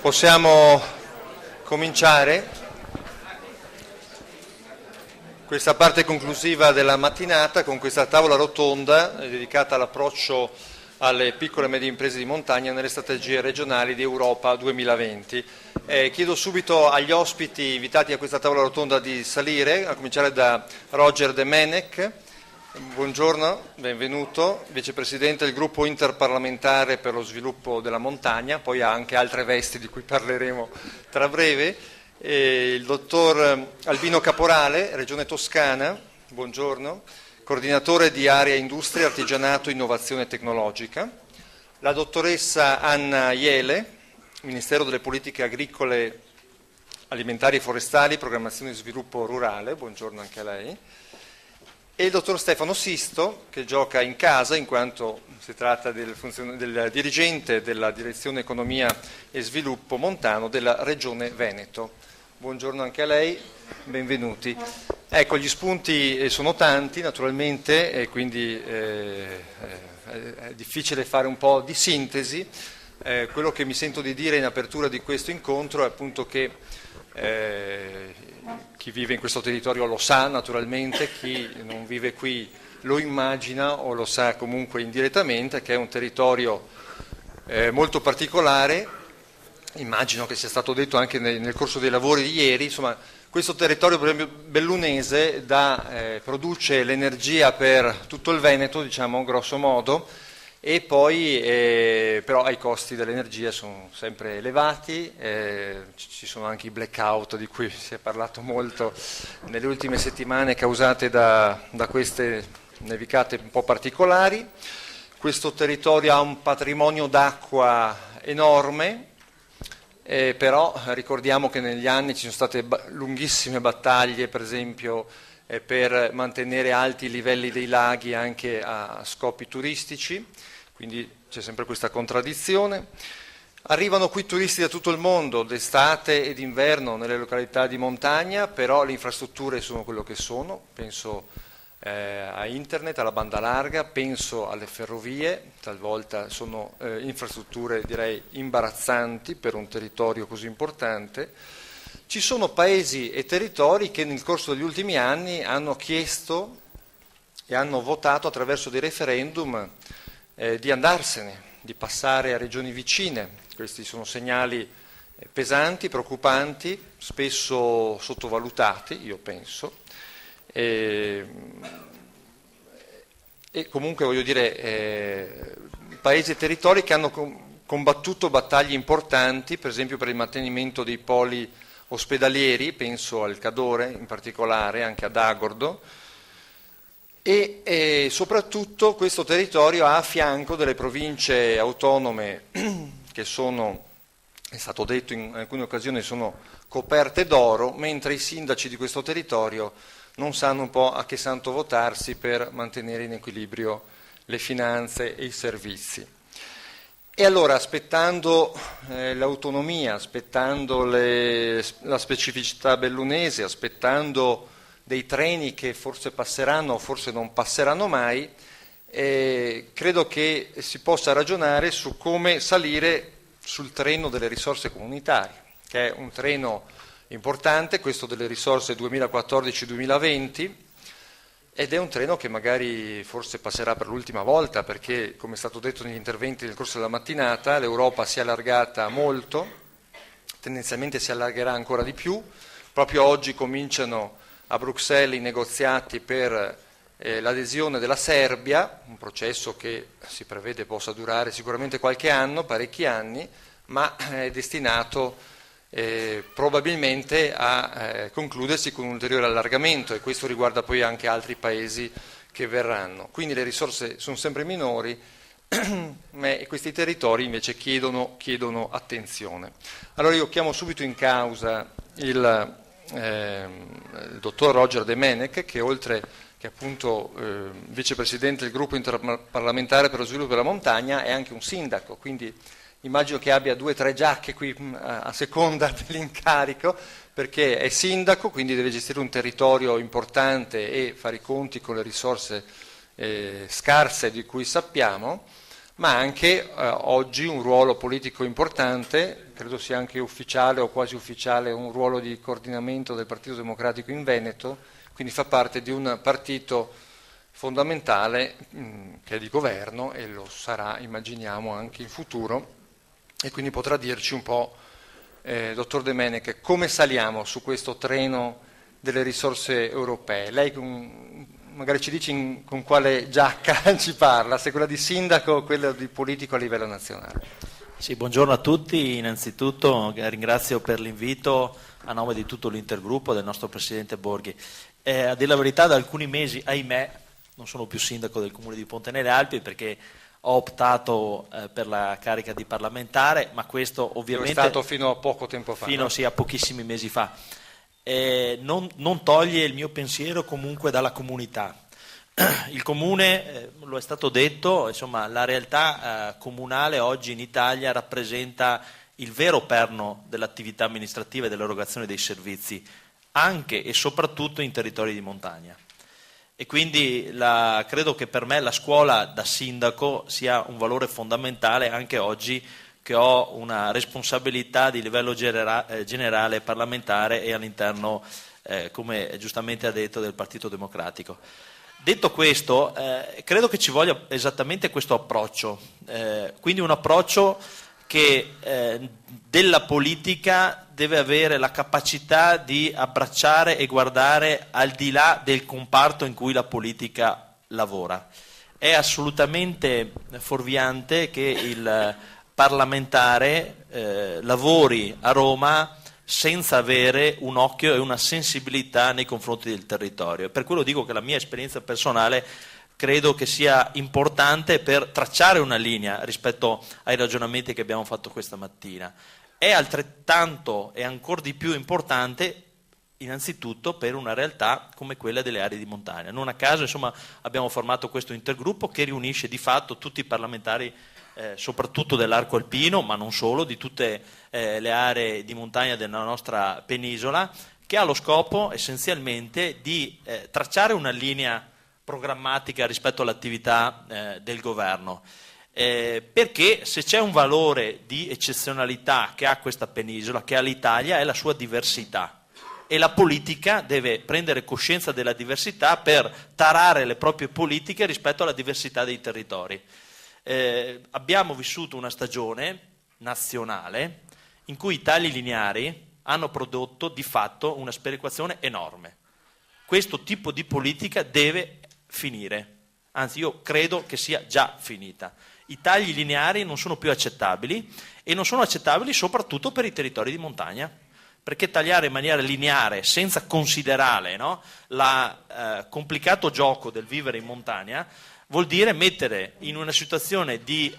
Possiamo cominciare questa parte conclusiva della mattinata con questa tavola rotonda dedicata all'approccio alle piccole e medie imprese di montagna nelle strategie regionali di Europa 2020. Chiedo subito agli ospiti invitati a questa tavola rotonda di salire, a cominciare da Roger De Menec. Buongiorno, benvenuto, vicepresidente del gruppo interparlamentare per lo sviluppo della montagna, poi ha anche altre vesti di cui parleremo tra breve. Il dottor Albino Caporale, Regione Toscana, buongiorno, coordinatore di area industria, artigianato e innovazione tecnologica. La dottoressa Anna Iele, Ministero delle Politiche Agricole, Alimentari e Forestali, Programmazione e Sviluppo Rurale, buongiorno anche a lei. E il dottor Stefano Sisto, che gioca in casa in quanto si tratta del dirigente della Direzione Economia e Sviluppo Montano della Regione Veneto. Buongiorno anche a lei, benvenuti. Ecco, gli spunti sono tanti naturalmente e quindi è difficile fare un po' di sintesi. Quello che mi sento di dire in apertura di questo incontro è appunto che chi vive in questo territorio lo sa naturalmente, chi non vive qui lo immagina o lo sa comunque indirettamente, che è un territorio molto particolare. Immagino che sia stato detto anche nel corso dei lavori di ieri. Insomma, questo territorio bellunese produce l'energia per tutto il Veneto, diciamo grosso modo, e poi però i costi dell'energia sono sempre elevati, ci sono anche i blackout di cui si è parlato molto nelle ultime settimane, causate da queste nevicate un po' particolari. Questo territorio ha un patrimonio d'acqua enorme, però ricordiamo che negli anni ci sono state lunghissime battaglie, per esempio per mantenere alti i livelli dei laghi anche a scopi turistici, quindi c'è sempre questa contraddizione. Arrivano qui turisti da tutto il mondo, d'estate e d'inverno nelle località di montagna, però le infrastrutture sono quello che sono, penso a internet, alla banda larga, penso alle ferrovie, talvolta sono infrastrutture direi imbarazzanti per un territorio così importante. Ci sono paesi e territori che nel corso degli ultimi anni hanno chiesto e hanno votato attraverso dei referendum di andarsene, di passare a regioni vicine. Questi sono segnali pesanti, preoccupanti, spesso sottovalutati, io penso. E comunque voglio dire paesi e territori che hanno combattuto battaglie importanti, per esempio per il mantenimento dei poli ospedalieri, penso al Cadore in particolare, anche ad Agordo, e soprattutto questo territorio ha a fianco delle province autonome che sono, è stato detto in alcune occasioni, sono coperte d'oro, mentre i sindaci di questo territorio non sanno un po' a che santo votarsi per mantenere in equilibrio le finanze e i servizi. E allora, aspettando l'autonomia, aspettando la specificità bellunese, aspettando dei treni che forse passeranno o forse non passeranno mai, credo che si possa ragionare su come salire sul treno delle risorse comunitarie, che è un treno importante, questo delle risorse 2014-2020, ed è un treno che magari forse passerà per l'ultima volta perché, come è stato detto negli interventi nel corso della mattinata, l'Europa si è allargata molto, tendenzialmente si allargherà ancora di più. Proprio oggi cominciano a Bruxelles i negoziati per l'adesione della Serbia, un processo che si prevede possa durare sicuramente qualche anno, parecchi anni, ma è destinato probabilmente a concludersi con un ulteriore allargamento, e questo riguarda poi anche altri paesi che verranno. Quindi le risorse sono sempre minori, ma questi territori invece chiedono attenzione. Allora io chiamo subito in causa il dottor Roger De Menec, che oltre che appunto vicepresidente del gruppo interparlamentare per lo sviluppo della montagna è anche un sindaco, quindi immagino che abbia 2 o 3 giacche qui a seconda dell'incarico, perché è sindaco, quindi deve gestire un territorio importante e fare i conti con le risorse scarse di cui sappiamo, ma anche oggi un ruolo politico importante, credo sia anche ufficiale o quasi ufficiale, un ruolo di coordinamento del Partito Democratico in Veneto, quindi fa parte di un partito fondamentale che è di governo e lo sarà, immaginiamo, anche in futuro, e quindi potrà dirci un po', dottor De Menech, come saliamo su questo treno delle risorse europee. Lei magari ci dice con quale giacca ci parla, se quella di sindaco o quella di politico a livello nazionale. Sì, buongiorno a tutti. Innanzitutto ringrazio per l'invito a nome di tutto l'intergruppo del nostro Presidente Borghi. A dire la verità, da alcuni mesi, ahimè, non sono più sindaco del comune di Ponte nelle Alpi perché ho optato per la carica di parlamentare, ma questo ovviamente... È stato fino a poco tempo fa. Fino no? sì, a pochissimi mesi fa. Non toglie il mio pensiero comunque dalla comunità. Il comune, lo è stato detto, insomma, la realtà comunale oggi in Italia rappresenta il vero perno dell'attività amministrativa e dell'erogazione dei servizi, anche e soprattutto in territori di montagna. E quindi credo che per me la scuola da sindaco sia un valore fondamentale anche oggi che ho una responsabilità di livello generale parlamentare e all'interno, come giustamente ha detto, del Partito Democratico. Detto questo, credo che ci voglia esattamente questo approccio, quindi un approccio che della politica deve avere la capacità di abbracciare e guardare al di là del comparto in cui la politica lavora. È assolutamente fuorviante che il parlamentare lavori a Roma senza avere un occhio e una sensibilità nei confronti del territorio. Per quello dico che la mia esperienza personale credo che sia importante per tracciare una linea rispetto ai ragionamenti che abbiamo fatto questa mattina. È altrettanto e ancora di più importante innanzitutto per una realtà come quella delle aree di montagna. Non a caso, insomma, abbiamo formato questo intergruppo che riunisce di fatto tutti i parlamentari soprattutto dell'arco alpino, ma non solo, di tutte le aree di montagna della nostra penisola, che ha lo scopo essenzialmente di tracciare una linea programmatica rispetto all'attività del governo, perché se c'è un valore di eccezionalità che ha questa penisola, che ha l'Italia, è la sua diversità, e la politica deve prendere coscienza della diversità per tarare le proprie politiche rispetto alla diversità dei territori. Abbiamo vissuto una stagione nazionale in cui i tagli lineari hanno prodotto di fatto una sperequazione enorme. Questo tipo di politica deve finire, anzi io credo che sia già finita. I tagli lineari non sono più accettabili e non sono accettabili soprattutto per i territori di montagna, perché tagliare in maniera lineare senza considerare il complicato gioco del vivere in montagna vuol dire mettere in una situazione di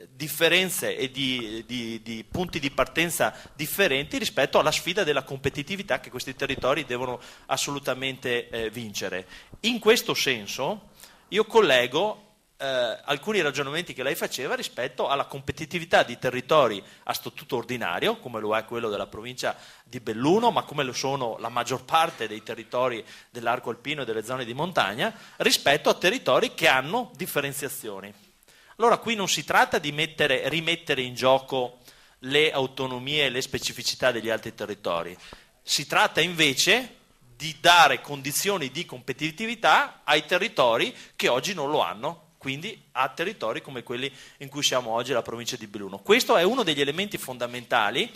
differenze e di punti di partenza differenti rispetto alla sfida della competitività che questi territori devono assolutamente vincere. In questo senso io collego alcuni ragionamenti che lei faceva rispetto alla competitività di territori a statuto ordinario, come lo è quello della provincia di Belluno, ma come lo sono la maggior parte dei territori dell'arco alpino e delle zone di montagna, rispetto a territori che hanno differenziazioni. Allora qui non si tratta di rimettere in gioco le autonomie e le specificità degli altri territori, si tratta invece di dare condizioni di competitività ai territori che oggi non lo hanno, quindi a territori come quelli in cui siamo oggi, la provincia di Belluno. Questo è uno degli elementi fondamentali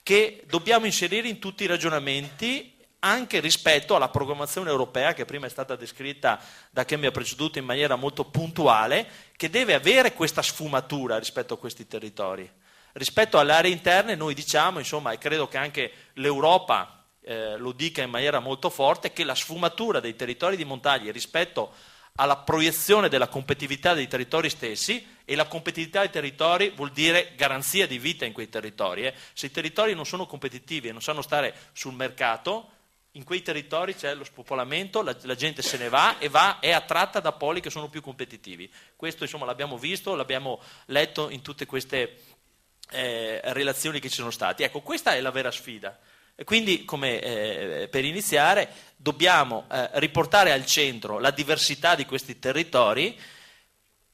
che dobbiamo inserire in tutti i ragionamenti, anche rispetto alla programmazione europea che prima è stata descritta da chi mi ha preceduto in maniera molto puntuale, che deve avere questa sfumatura rispetto a questi territori. Rispetto alle aree interne noi diciamo, insomma, e credo che anche l'Europa lo dica in maniera molto forte, che la sfumatura dei territori di montagna rispetto alla proiezione della competitività dei territori stessi, e la competitività dei territori vuol dire garanzia di vita in quei territori. Se i territori non sono competitivi e non sanno stare sul mercato, in quei territori c'è lo spopolamento, la gente se ne va e è attratta da poli che sono più competitivi. Questo insomma l'abbiamo visto, l'abbiamo letto in tutte queste relazioni che ci sono state. Ecco, questa è la vera sfida. E quindi, come per iniziare, dobbiamo riportare al centro la diversità di questi territori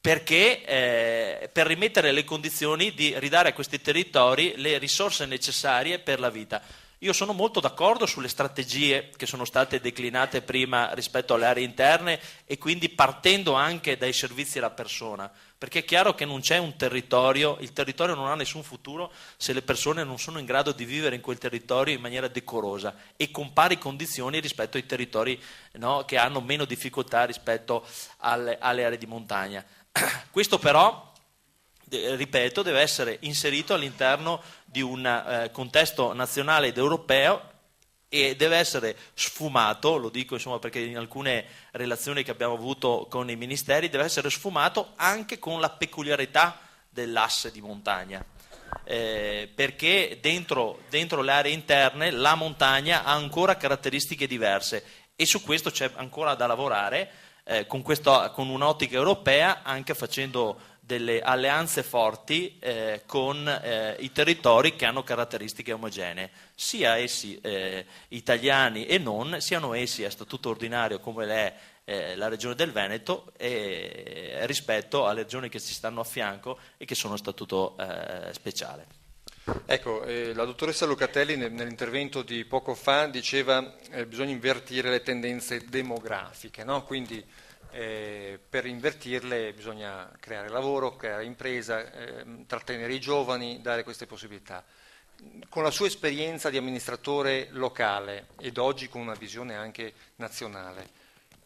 perché per rimettere le condizioni di ridare a questi territori le risorse necessarie per la vita. Io sono molto d'accordo sulle strategie che sono state declinate prima rispetto alle aree interne e quindi partendo anche dai servizi alla persona, perché è chiaro che non c'è un territorio, il territorio non ha nessun futuro se le persone non sono in grado di vivere in quel territorio in maniera decorosa e con pari condizioni rispetto ai territori, no, che hanno meno difficoltà rispetto alle aree di montagna. Questo però, ripeto, deve essere inserito all'interno di un contesto nazionale ed europeo e deve essere sfumato, lo dico insomma perché in alcune relazioni che abbiamo avuto con i ministeri, deve essere sfumato anche con la peculiarità dell'asse di montagna, perché dentro le aree interne la montagna ha ancora caratteristiche diverse e su questo c'è ancora da lavorare con un'ottica europea, anche facendo delle alleanze forti con i territori che hanno caratteristiche omogenee, sia essi italiani e non, siano essi a statuto ordinario come è la regione del Veneto rispetto alle regioni che ci stanno a fianco e che sono a statuto speciale. Ecco, la dottoressa Locatelli nell'intervento di poco fa diceva bisogna invertire le tendenze demografiche, no? Quindi per invertirle bisogna creare lavoro, creare impresa, trattenere i giovani, dare queste possibilità. Con la sua esperienza di amministratore locale ed oggi con una visione anche nazionale,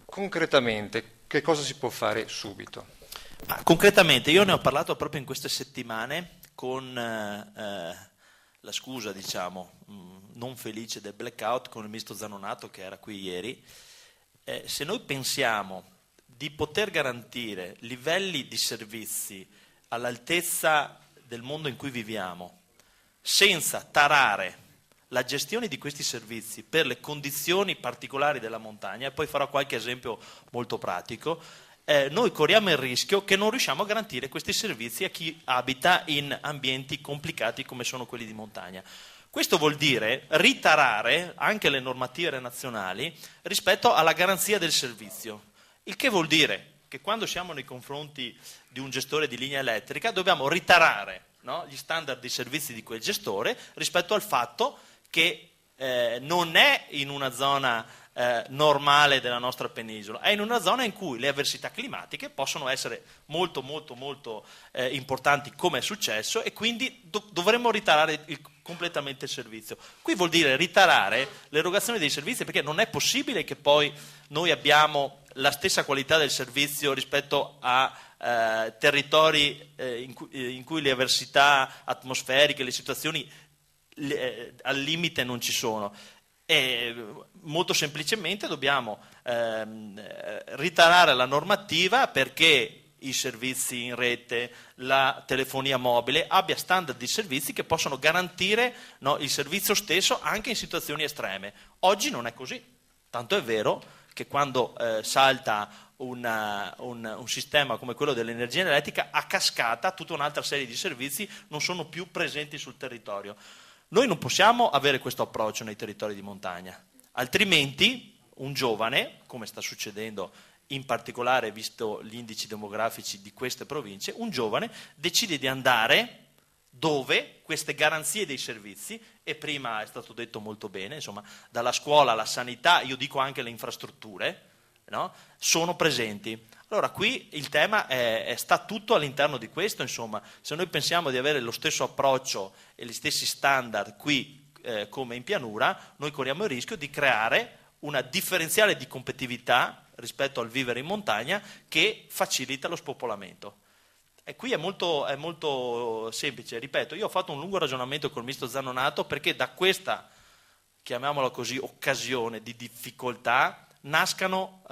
concretamente che cosa si può fare subito? Concretamente io ne ho parlato proprio in queste settimane con la scusa, diciamo, non felice del blackout con il ministro Zanonato che era qui ieri. Se noi pensiamo di poter garantire livelli di servizi all'altezza del mondo in cui viviamo, senza tarare la gestione di questi servizi per le condizioni particolari della montagna, e poi farò qualche esempio molto pratico, noi corriamo il rischio che non riusciamo a garantire questi servizi a chi abita in ambienti complicati come sono quelli di montagna. Questo vuol dire ritarare anche le normative nazionali rispetto alla garanzia del servizio. Il che vuol dire che quando siamo nei confronti di un gestore di linea elettrica dobbiamo ritarare, no, gli standard di servizi di quel gestore rispetto al fatto che non è in una zona normale della nostra penisola, è in una zona in cui le avversità climatiche possono essere molto importanti, come è successo, e quindi dovremmo ritarare completamente il servizio. Qui vuol dire ritarare l'erogazione dei servizi, perché non è possibile che poi noi abbiamo la stessa qualità del servizio rispetto a territori in cui le avversità atmosferiche, le situazioni al limite non ci sono. E molto semplicemente dobbiamo ritarare la normativa perché i servizi in rete, la telefonia mobile abbia standard di servizi che possono garantire, no, il servizio stesso anche in situazioni estreme. Oggi non è così, tanto è vero che quando salta un sistema come quello dell'energia elettrica, a cascata tutta un'altra serie di servizi non sono più presenti sul territorio. Noi non possiamo avere questo approccio nei territori di montagna, altrimenti un giovane, come sta succedendo in particolare visto gli indici demografici di queste province, un giovane decide di andare dove queste garanzie dei servizi, e prima è stato detto molto bene, insomma, dalla scuola alla sanità, io dico anche le infrastrutture, no, sono presenti. Allora qui il tema sta tutto all'interno di questo, insomma, se noi pensiamo di avere lo stesso approccio e gli stessi standard qui come in pianura, noi corriamo il rischio di creare una differenziale di competitività rispetto al vivere in montagna che facilita lo spopolamento. E qui è molto semplice, ripeto, io ho fatto un lungo ragionamento col ministro Zanonato perché da questa, chiamiamola così, occasione di difficoltà nascano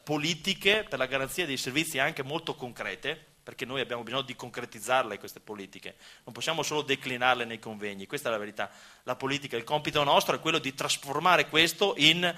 politiche per la garanzia dei servizi anche molto concrete, perché noi abbiamo bisogno di concretizzarle queste politiche, non possiamo solo declinarle nei convegni, questa è la verità. La politica, il compito nostro è quello di trasformare questo in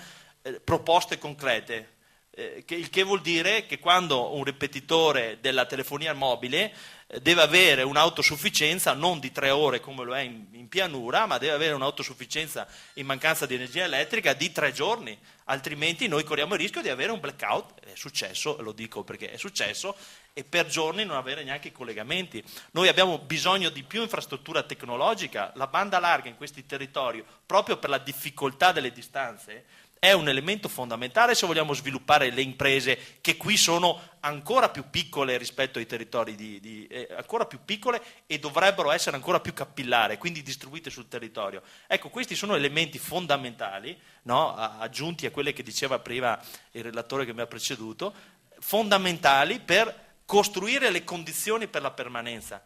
proposte concrete. il che vuol dire che quando un ripetitore della telefonia mobile deve avere un'autosufficienza non di 3 ore come lo è in pianura, ma deve avere un'autosufficienza in mancanza di energia elettrica di 3 giorni, altrimenti noi corriamo il rischio di avere un blackout. È successo, lo dico perché è successo, e per giorni non avere neanche i collegamenti. Noi abbiamo bisogno di più infrastruttura tecnologica, la banda larga in questi territori, proprio per la difficoltà delle distanze, è un elemento fondamentale se vogliamo sviluppare le imprese che qui sono ancora più piccole rispetto ai territori ancora più piccole e dovrebbero essere ancora più capillari, quindi distribuite sul territorio. Ecco, questi sono elementi fondamentali, no? Aggiunti a quelle che diceva prima il relatore che mi ha preceduto, fondamentali per costruire le condizioni per la permanenza.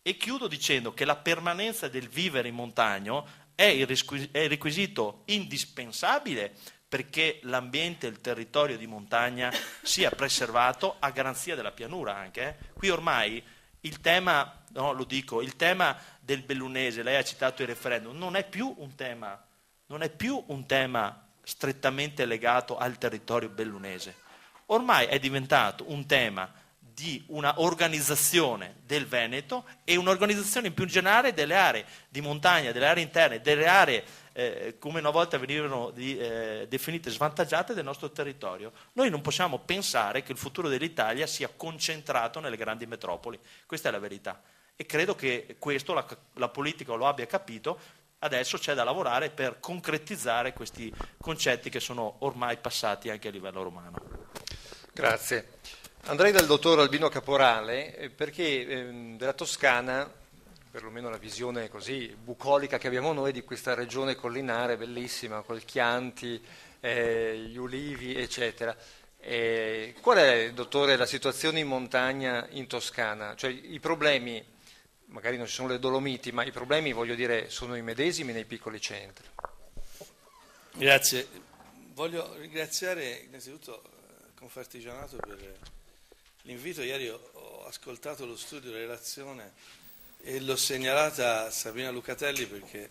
E chiudo dicendo che la permanenza del vivere in montagna è il requisito indispensabile perché l'ambiente e il territorio di montagna sia preservato a garanzia della pianura anche. Qui ormai il tema, no, lo dico, il tema del bellunese, lei ha citato il referendum, non è più un tema strettamente legato al territorio bellunese. Ormai è diventato un tema di una organizzazione del Veneto e un'organizzazione in più generale delle aree di montagna, delle aree interne, delle aree come una volta venivano definite svantaggiate del nostro territorio. Noi non possiamo pensare che il futuro dell'Italia sia concentrato nelle grandi metropoli, questa è la verità e credo che questo la politica lo abbia capito. Adesso c'è da lavorare per concretizzare questi concetti che sono ormai passati anche a livello romano. Grazie. Andrei dal dottor Albino Caporale perché della Toscana, perlomeno la visione così bucolica che abbiamo noi di questa regione collinare bellissima, col Chianti, gli ulivi, eccetera. Qual è, dottore, la situazione in montagna in Toscana? Cioè i problemi, magari non ci sono le Dolomiti, ma i problemi, voglio dire, sono i medesimi nei piccoli centri. Grazie. Voglio ringraziare innanzitutto Confartigianato per l'invito. Ieri ho ascoltato lo studio, la relazione e l'ho segnalata a Sabina Lucatelli perché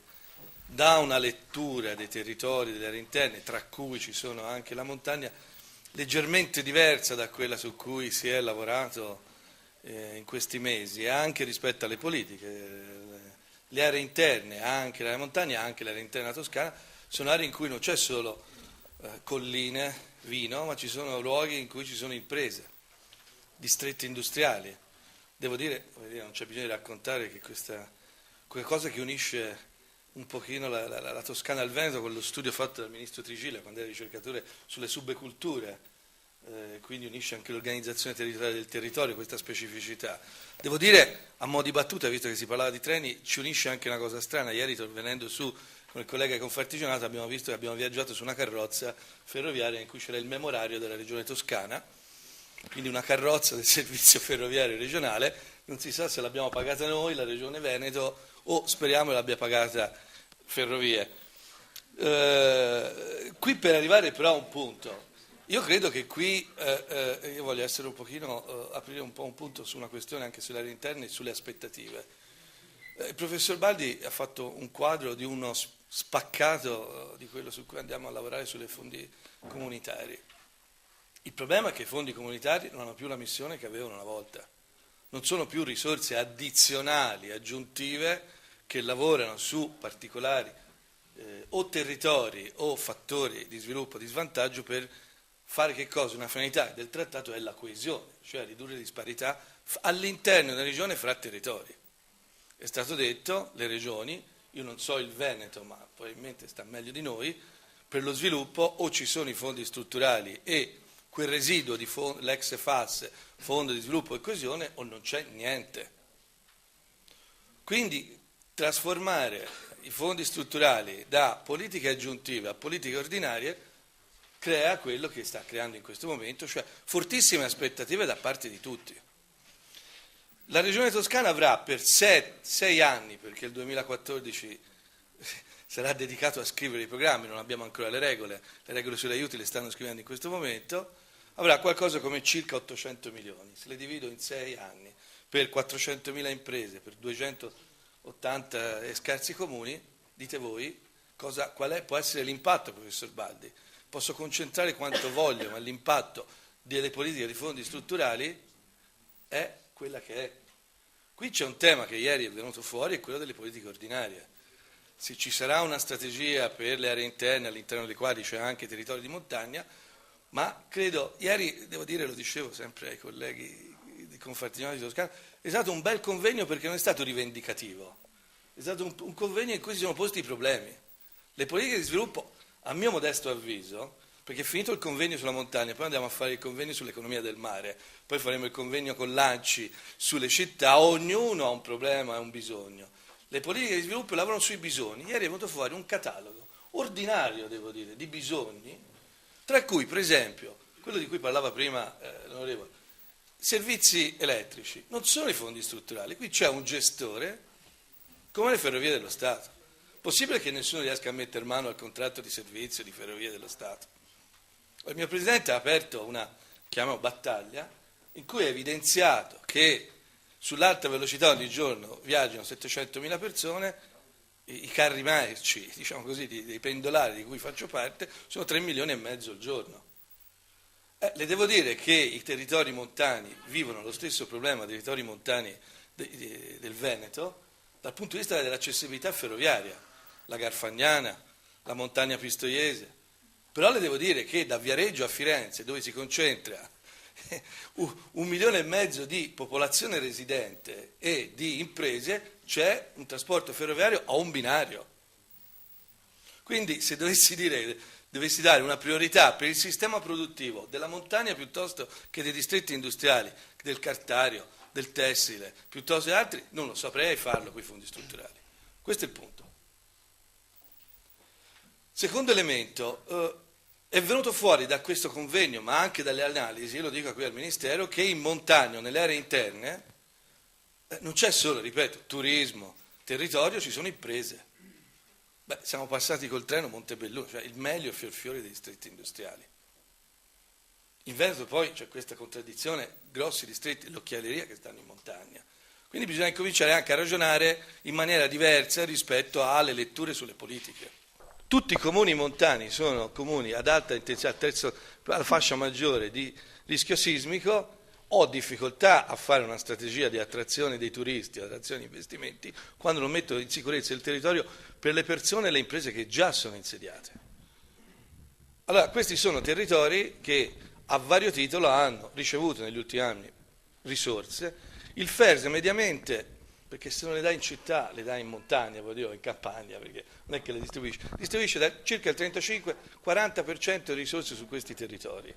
dà una lettura dei territori, delle aree interne, tra cui ci sono anche la montagna, leggermente diversa da quella su cui si è lavorato in questi mesi, anche rispetto alle politiche. Le aree interne, anche la montagna, anche l'area interna toscana, sono aree in cui non c'è solo colline, vino, ma ci sono luoghi in cui ci sono imprese, distretti industriali. Devo dire, non c'è bisogno di raccontare che questa cosa che unisce un pochino la Toscana al Veneto con lo studio fatto dal ministro Trigilla quando era ricercatore sulle subculture, quindi unisce anche l'organizzazione territoriale del territorio, questa specificità. Devo dire, a mo' di battuta, visto che si parlava di treni, ci unisce anche una cosa strana. Ieri, venendo su con il collega Confartigianato, abbiamo visto che abbiamo viaggiato su una carrozza ferroviaria in cui c'era il memorario della regione Toscana, quindi una carrozza del servizio ferroviario regionale. Non si sa se l'abbiamo pagata noi, la regione Veneto, o speriamo l'abbia pagata Ferrovie. Qui per arrivare però a un punto, io credo che qui, io voglio essere un pochino, aprire un po' un punto su una questione anche sulle aree interne e sulle aspettative. Il professor Baldi ha fatto un quadro di uno spaccato di quello su cui andiamo a lavorare sulle fondi comunitari. Il problema è che i fondi comunitari non hanno più la missione che avevano una volta, non sono più risorse addizionali, aggiuntive, che lavorano su particolari o territori o fattori di sviluppo, di svantaggio per fare che cosa? Una finalità del trattato è la coesione, cioè ridurre disparità all'interno della regione fra territori. È stato detto, le regioni, io non so il Veneto, ma probabilmente sta meglio di noi, per lo sviluppo o ci sono i fondi strutturali e quel residuo di l'ex FAS, Fondo di Sviluppo e Coesione, o non c'è niente. Quindi trasformare i fondi strutturali da politiche aggiuntive a politiche ordinarie crea quello che sta creando in questo momento, cioè fortissime aspettative da parte di tutti. La Regione Toscana avrà per 6 anni, perché il 2014 sarà dedicato a scrivere i programmi, non abbiamo ancora le regole sugli aiuti le stanno scrivendo in questo momento, avrà qualcosa come circa 800 milioni, se le divido in 6 anni, per 400.000 imprese, per 280 scarsi comuni, dite voi può essere l'impatto, professor Baldi. posso concentrare quanto voglio, ma l'impatto delle politiche di fondi strutturali è quella che è. Qui c'è un tema che ieri è venuto fuori, è quello delle politiche ordinarie. Se ci sarà una strategia per le aree interne, all'interno delle quali c'è anche territori di montagna, ma credo, ieri, devo dire, lo dicevo sempre ai colleghi di Confartigianato di Toscana, è stato un bel convegno perché non è stato rivendicativo, è stato un convegno in cui si sono posti i problemi. Le politiche di sviluppo, a mio modesto avviso, perché finito il convegno sulla montagna, poi andiamo a fare il convegno sull'economia del mare, poi faremo il convegno con l'ANCI sulle città, ognuno ha un problema e un bisogno. Le politiche di sviluppo lavorano sui bisogni. Ieri è venuto fuori un catalogo ordinario, devo dire, di bisogni, tra cui, per esempio, quello di cui parlava prima l'onorevole, servizi elettrici. Non sono i fondi strutturali, qui c'è un gestore, come le ferrovie dello Stato. Possibile che nessuno riesca a mettere mano al contratto di servizio di ferrovie dello Stato? Il mio Presidente ha aperto una, chiamiamo battaglia, in cui ha evidenziato che sull'alta velocità ogni giorno viaggiano 700.000 persone, i carri merci, diciamo così, dei pendolari di cui faccio parte, sono 3 milioni e mezzo al giorno. Le devo dire che i territori montani vivono lo stesso problema dei territori montani del Veneto dal punto di vista dell'accessibilità ferroviaria, la Garfagnana, la montagna pistoiese. Però le devo dire che da Viareggio a Firenze, dove si concentra 1,5 milioni di popolazione residente e di imprese, c'è un trasporto ferroviario a un binario. Quindi se dovessi dare una priorità per il sistema produttivo della montagna piuttosto che dei distretti industriali, del cartario, del tessile, piuttosto che altri, non lo saprei farlo con i fondi strutturali. Questo è il punto. Secondo elemento, è venuto fuori da questo convegno, ma anche dalle analisi, io lo dico qui al Ministero, che in montagna, nelle aree interne, non c'è solo, ripeto, turismo, territorio, ci sono imprese. Siamo passati col treno Montebelluno, cioè il meglio fior dei distretti industriali. In Veneto poi c'è questa contraddizione, grossi distretti, l'occhialeria che stanno in montagna. Quindi bisogna cominciare anche a ragionare in maniera diversa rispetto alle letture sulle politiche. Tutti i comuni montani sono comuni ad alta intensità, alla fascia maggiore di rischio sismico. Ho difficoltà a fare una strategia di attrazione dei turisti, attrazione di investimenti, quando non metto in sicurezza il territorio per le persone e le imprese che già sono insediate. Allora, questi sono territori che a vario titolo hanno ricevuto negli ultimi anni risorse. Il FERS mediamente, perché se non le dai in città, le dai in montagna, vuol dire in campagna, perché non è che le distribuisce da circa il 35-40% delle risorse su questi territori.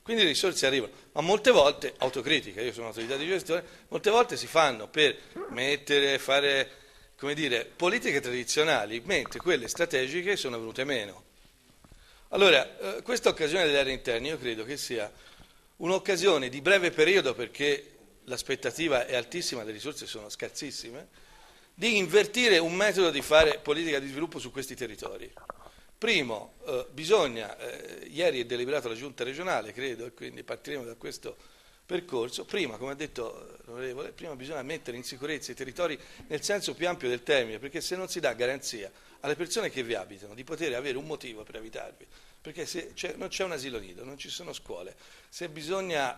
Quindi le risorse arrivano, ma molte volte, autocritica, io sono un'autorità di gestione, molte volte si fanno per fare, come dire, politiche tradizionali, mentre quelle strategiche sono venute meno. Allora, questa occasione delle aree interne io credo che sia un'occasione di breve periodo, perché l'aspettativa è altissima, le risorse sono scarsissime, di invertire un metodo di fare politica di sviluppo su questi territori. Primo, bisogna, ieri è deliberato la giunta regionale, credo, e quindi partiremo da questo percorso. Prima, come ha detto l'onorevole, prima bisogna mettere in sicurezza i territori nel senso più ampio del termine, perché se non si dà garanzia alle persone che vi abitano di poter avere un motivo per abitarvi, perché se non c'è un asilo nido, non ci sono scuole, se bisogna,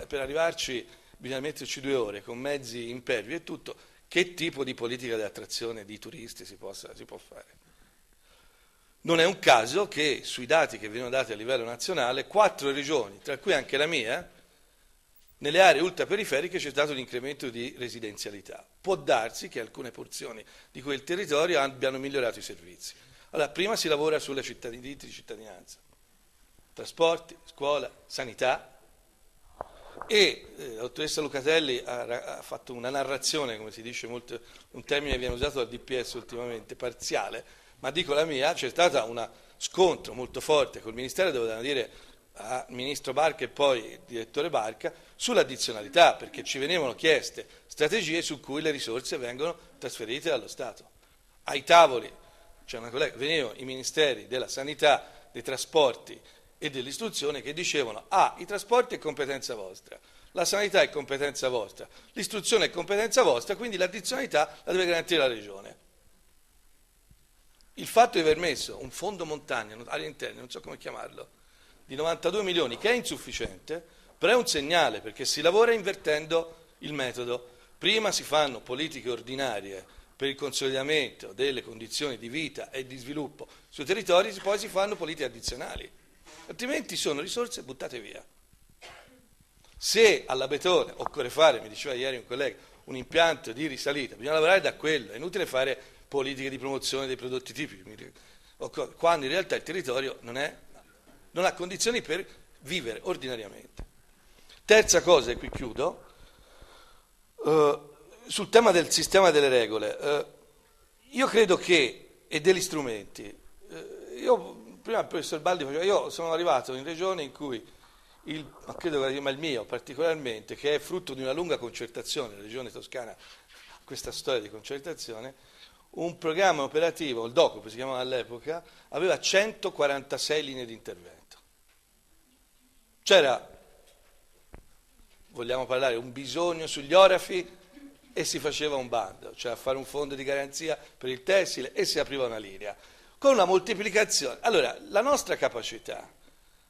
per arrivarci, bisogna metterci 2 ore con mezzi impervi e tutto, che tipo di politica di attrazione di turisti si può fare? Non è un caso che sui dati che vengono dati a livello nazionale, 4 regioni, tra cui anche la mia, nelle aree ultraperiferiche c'è stato un incremento di residenzialità. Può darsi che alcune porzioni di quel territorio abbiano migliorato i servizi. Allora, prima si lavora sulla diritti di cittadinanza, trasporti, scuola, sanità, e la dottoressa Lucatelli ha fatto una narrazione, come si dice, un termine che viene usato dal DPS ultimamente, parziale, ma dico la mia, c'è stato uno scontro molto forte col Ministero, dove devono dire al Ministro Barca e poi il Direttore Barca, sull'addizionalità, perché ci venivano chieste strategie su cui le risorse vengono trasferite dallo Stato. Ai tavoli, c'è una collega, venivano i Ministeri della Sanità, dei Trasporti e dell'Istruzione che dicevano: i trasporti è competenza vostra, la sanità è competenza vostra, l'istruzione è competenza vostra, quindi l'addizionalità la deve garantire la Regione. il fatto di aver messo un fondo montagna, aree interne, non so come chiamarlo, di 92 milioni, che è insufficiente, però è un segnale, perché si lavora invertendo il metodo. Prima si fanno politiche ordinarie per il consolidamento delle condizioni di vita e di sviluppo sui territori, poi si fanno politiche addizionali, altrimenti sono risorse buttate via. Se all'Abetone occorre fare, mi diceva ieri un collega, un impianto di risalita, bisogna lavorare da quello, è inutile fare politiche di promozione dei prodotti tipici, quando in realtà il territorio non ha condizioni per vivere ordinariamente. Terza cosa, e qui chiudo, sul tema del sistema delle regole, io credo che, e degli strumenti, prima il professor Baldi faceva, io sono arrivato in regione in cui, ma credo che il mio particolarmente, che è frutto di una lunga concertazione, la regione toscana, questa storia di concertazione, un programma operativo, il DOCOP si chiamava all'epoca, aveva 146 linee di intervento. C'era, vogliamo parlare, un bisogno sugli orafi e si faceva un bando, cioè a fare un fondo di garanzia per il tessile e si apriva una linea, con una moltiplicazione. Allora, la nostra capacità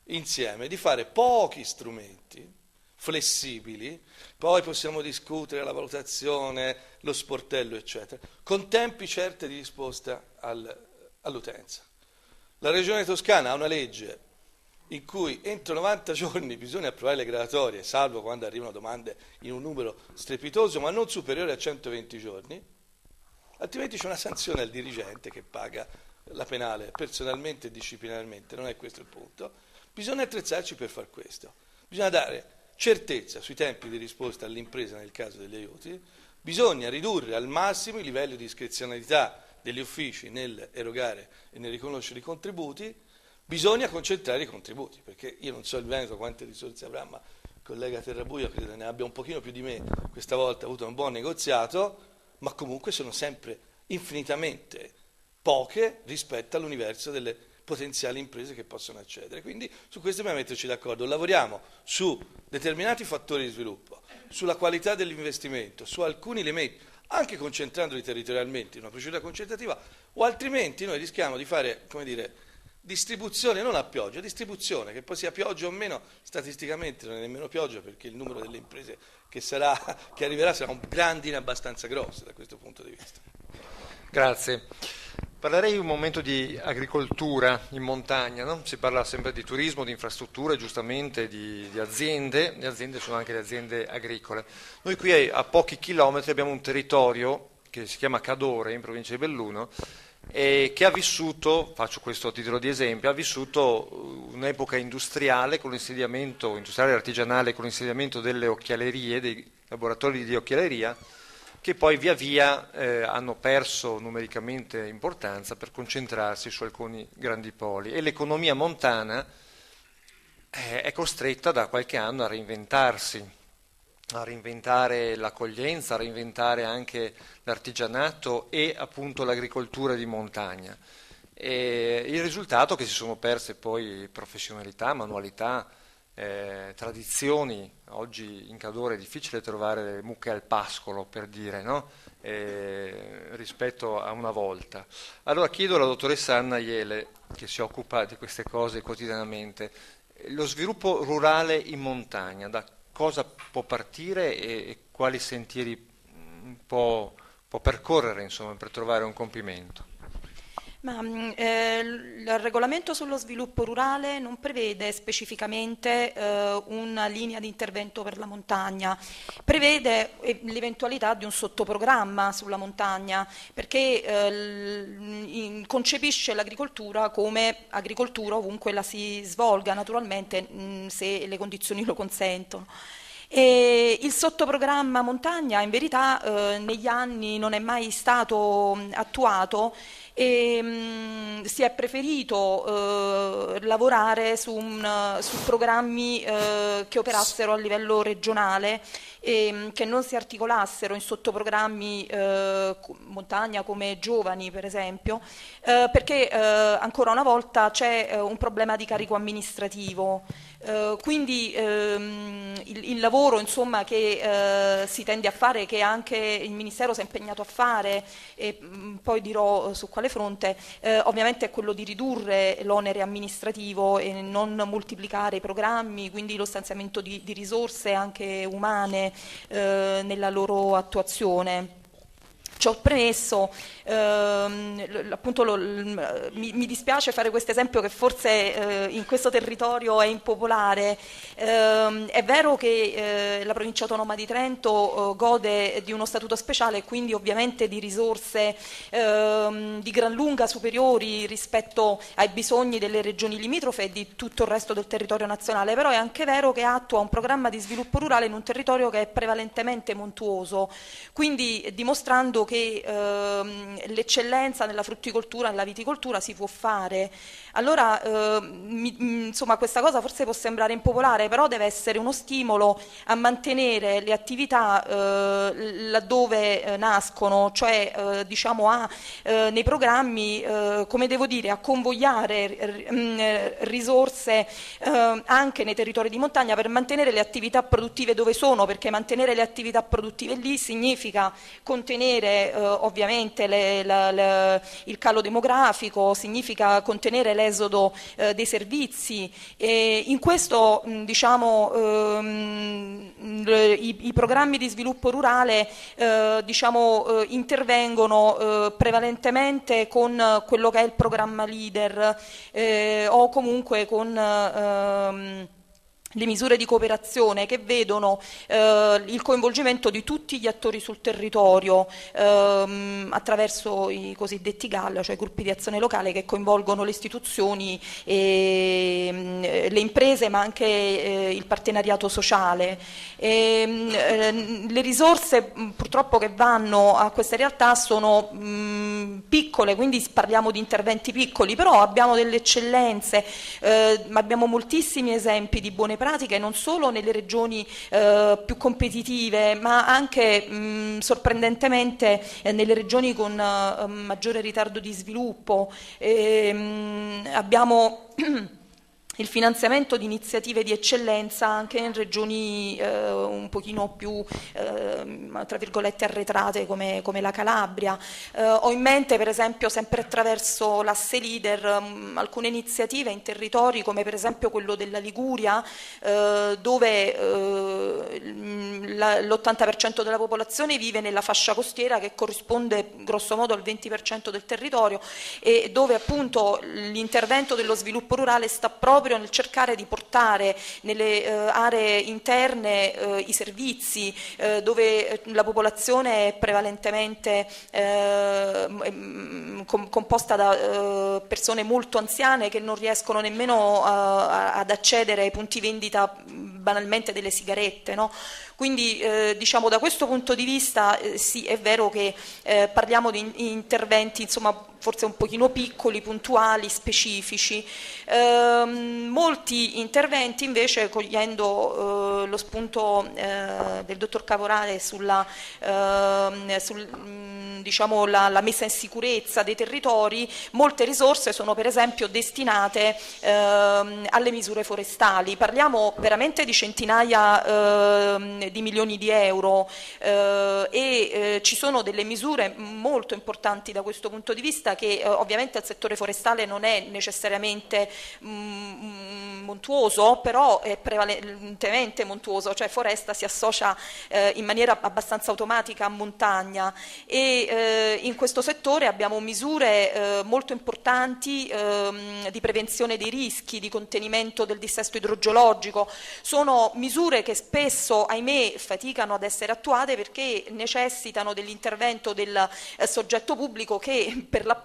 insieme di fare pochi strumenti flessibili, poi possiamo discutere la valutazione, lo sportello, eccetera, con tempi certi di risposta all'utenza. La Regione Toscana ha una legge in cui entro 90 giorni bisogna approvare le graduatorie, salvo quando arrivano domande in un numero strepitoso, ma non superiore a 120 giorni, altrimenti c'è una sanzione al dirigente che paga la penale personalmente e disciplinarmente, non è questo il punto. Bisogna attrezzarci per far questo, bisogna dare certezza sui tempi di risposta all'impresa nel caso degli aiuti, bisogna ridurre al massimo i livelli di discrezionalità degli uffici nel erogare e nel riconoscere i contributi, bisogna concentrare i contributi, perché io non so il Veneto quante risorse avrà, ma il collega Terrabuio credo ne abbia un pochino più di me, questa volta ha avuto un buon negoziato, ma comunque sono sempre infinitamente poche rispetto all'universo delle potenziali imprese che possono accedere. Quindi su questo dobbiamo metterci d'accordo, lavoriamo su determinati fattori di sviluppo, sulla qualità dell'investimento, su alcuni elementi, anche concentrandoli territorialmente in una procedura concentrativa, o altrimenti noi rischiamo di fare, come dire, distribuzione non a pioggia, distribuzione, che poi sia pioggia o meno, statisticamente non è nemmeno pioggia perché il numero delle imprese che arriverà sarà un grandine abbastanza grosso da questo punto di vista. Grazie. Parlerei un momento di agricoltura in montagna, no? Si parla sempre di turismo, di infrastrutture, giustamente di aziende, le aziende sono anche le aziende agricole. Noi qui a pochi chilometri abbiamo un territorio che si chiama Cadore, in provincia di Belluno, e che ha vissuto, faccio questo a titolo di esempio, ha vissuto un'epoca industriale con l'insediamento, industriale e artigianale con l'insediamento delle occhialerie, dei laboratori di occhialeria, che poi via via hanno perso numericamente importanza per concentrarsi su alcuni grandi poli, e l'economia montana è costretta da qualche anno a reinventarsi, a reinventare l'accoglienza, a reinventare anche l'artigianato e appunto l'agricoltura di montagna. E il risultato è che si sono perse poi professionalità, manualità, tradizioni. Oggi in Cadore è difficile trovare le mucche al pascolo, per dire, no? Rispetto a una volta. Allora chiedo alla dottoressa Anna Jele, che si occupa di queste cose quotidianamente, lo sviluppo rurale in montagna, da cosa può partire e quali sentieri può percorrere, insomma, per trovare un compimento? Il regolamento sullo sviluppo rurale non prevede specificamente una linea di intervento per la montagna, prevede l'eventualità di un sottoprogramma sulla montagna, perché concepisce l'agricoltura come agricoltura ovunque la si svolga, naturalmente se le condizioni lo consentono. E il sottoprogramma montagna in verità negli anni non è mai stato attuato e si è preferito lavorare su programmi che operassero a livello regionale e che non si articolassero in sottoprogrammi montagna come giovani per esempio, perché ancora una volta c'è un problema di carico amministrativo. Quindi il lavoro insomma, che si tende a fare, che anche il Ministero si è impegnato a fare, e poi dirò su quale quale fronte? Ovviamente è quello di ridurre l'onere amministrativo e non moltiplicare i programmi, quindi lo stanziamento di risorse anche umane nella loro attuazione. Ciò premesso, appunto mi dispiace fare questo esempio che forse in questo territorio è impopolare. È vero che la provincia autonoma di Trento gode di uno statuto speciale e quindi ovviamente di risorse di gran lunga superiori rispetto ai bisogni delle regioni limitrofe e di tutto il resto del territorio nazionale, però è anche vero che attua un programma di sviluppo rurale in un territorio che è prevalentemente montuoso, quindi dimostrando che l'eccellenza nella frutticoltura e nella viticoltura si può fare. Allora, insomma, questa cosa forse può sembrare impopolare, però deve essere uno stimolo a mantenere le attività laddove nascono, cioè diciamo nei programmi, come devo dire, a convogliare risorse anche nei territori di montagna per mantenere le attività produttive dove sono, perché mantenere le attività produttive lì significa contenere ovviamente il calo demografico, significa contenere l'esodo dei servizi e in questo diciamo i programmi di sviluppo rurale diciamo intervengono prevalentemente con quello che è il programma Leader o comunque con le misure di cooperazione che vedono il coinvolgimento di tutti gli attori sul territorio attraverso i cosiddetti GAL, cioè gruppi di azione locale che coinvolgono le istituzioni, le imprese ma anche il partenariato sociale. Le risorse purtroppo che vanno a queste realtà sono piccole, quindi parliamo di interventi piccoli, però abbiamo delle eccellenze, abbiamo moltissimi esempi di buone pratiche non solo nelle regioni più competitive ma anche sorprendentemente nelle regioni con maggiore ritardo di sviluppo. Abbiamo il finanziamento di iniziative di eccellenza anche in regioni un pochino più tra virgolette arretrate come la Calabria. Ho in mente per esempio sempre attraverso l'asse Leader alcune iniziative in territori come per esempio quello della Liguria dove l'80% della popolazione vive nella fascia costiera che corrisponde grosso modo al 20% del territorio e dove appunto l'intervento dello sviluppo rurale sta proprio nel cercare di portare nelle aree interne i servizi dove la popolazione è prevalentemente composta da persone molto anziane che non riescono nemmeno ad accedere ai punti vendita banalmente delle sigarette, no? Quindi diciamo da questo punto di vista sì, è vero che parliamo di interventi insomma forse un pochino piccoli, puntuali, specifici. Molti interventi invece, cogliendo lo spunto del dottor Caporale diciamo, la messa in sicurezza dei territori, molte risorse sono per esempio destinate alle misure forestali. Parliamo veramente di centinaia di milioni di euro e ci sono delle misure molto importanti da questo punto di vista che ovviamente il settore forestale non è necessariamente montuoso, però è prevalentemente montuoso, cioè foresta si associa in maniera abbastanza automatica a montagna e in questo settore abbiamo misure molto importanti di prevenzione dei rischi, di contenimento del dissesto idrogeologico. Sono misure che spesso, ahimè, faticano ad essere attuate perché necessitano dell'intervento del soggetto pubblico che per l'appunto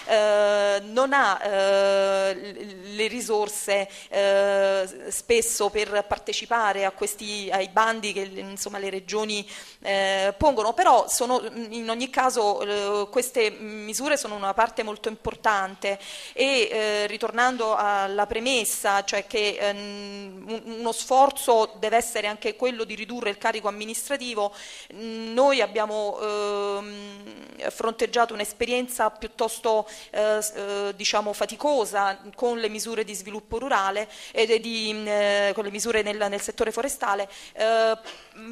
non ha le risorse spesso per partecipare ai bandi che insomma le regioni pongono, però in ogni caso queste misure sono una parte molto importante e ritornando alla premessa, cioè che uno sforzo deve essere anche quello di ridurre il carico amministrativo, noi abbiamo fronteggiato un'esperienza piuttosto diciamo faticosa con le misure misure di sviluppo rurale con le misure nel settore forestale,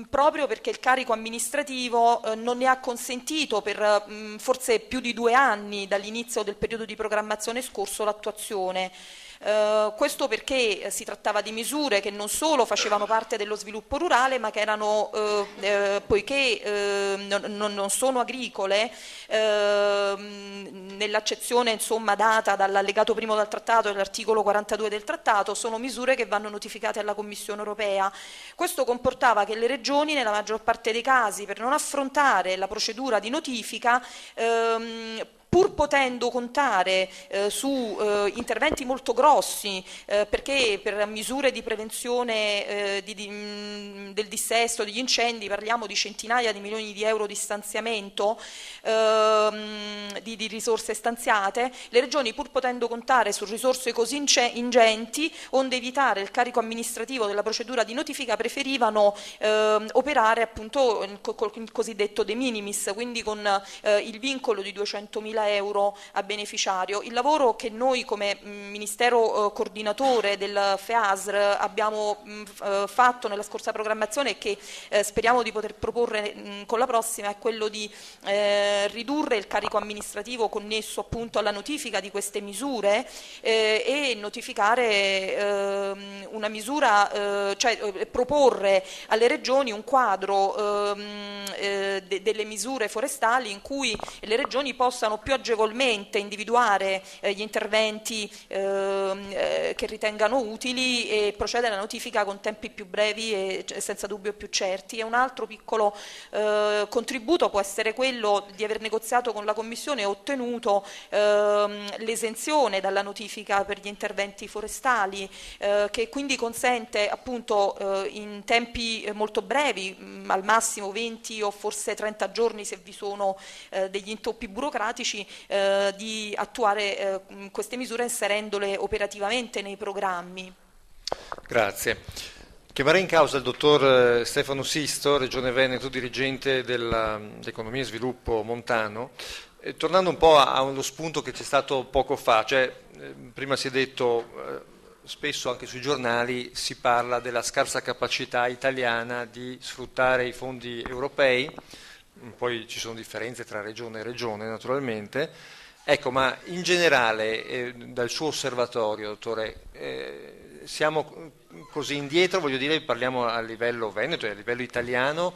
proprio perché il carico amministrativo non ne ha consentito per forse più di 2 anni dall'inizio del periodo di programmazione scorso l'attuazione. Questo perché si trattava di misure che non solo facevano parte dello sviluppo rurale, ma che erano, poiché non sono agricole, nell'accezione insomma data dall'allegato primo del trattato e dall'articolo 42 del trattato, sono misure che vanno notificate alla Commissione europea. Questo comportava che le regioni, nella maggior parte dei casi, per non affrontare la procedura di notifica, pur potendo contare su interventi molto grossi, perché per misure di prevenzione del dissesto, degli incendi, parliamo di centinaia di milioni di euro di stanziamento, di risorse stanziate, le regioni, pur potendo contare su risorse così ingenti, onde evitare il carico amministrativo della procedura di notifica, preferivano operare appunto col cosiddetto de minimis, quindi con il vincolo di 200.000 euro a beneficiario. Il lavoro che noi come Ministero coordinatore del FEASR abbiamo fatto nella scorsa programmazione e che speriamo di poter proporre con la prossima è quello di ridurre il carico amministrativo connesso appunto alla notifica di queste misure e notificare una misura, cioè proporre alle regioni un quadro delle misure forestali in cui le regioni possano più agevolmente individuare gli interventi che ritengano utili e procedere alla notifica con tempi più brevi e senza dubbio più certi. E un altro piccolo contributo può essere quello di aver negoziato con la Commissione e ottenuto l'esenzione dalla notifica per gli interventi forestali, che quindi consente appunto in tempi molto brevi, al massimo 20 o forse 30 giorni se vi sono degli intoppi burocratici, di attuare queste misure inserendole operativamente nei programmi. Grazie. Chiamerei in causa il dottor Stefano Sisto, Regione Veneto, dirigente dell'Economia e Sviluppo Montano, tornando un po' allo spunto che c'è stato poco fa, cioè prima si è detto spesso anche sui giornali si parla della scarsa capacità italiana di sfruttare i fondi europei, poi ci sono differenze tra regione e regione naturalmente, ecco, ma in generale dal suo osservatorio, dottore, siamo così indietro, voglio dire, parliamo a livello veneto e a livello italiano,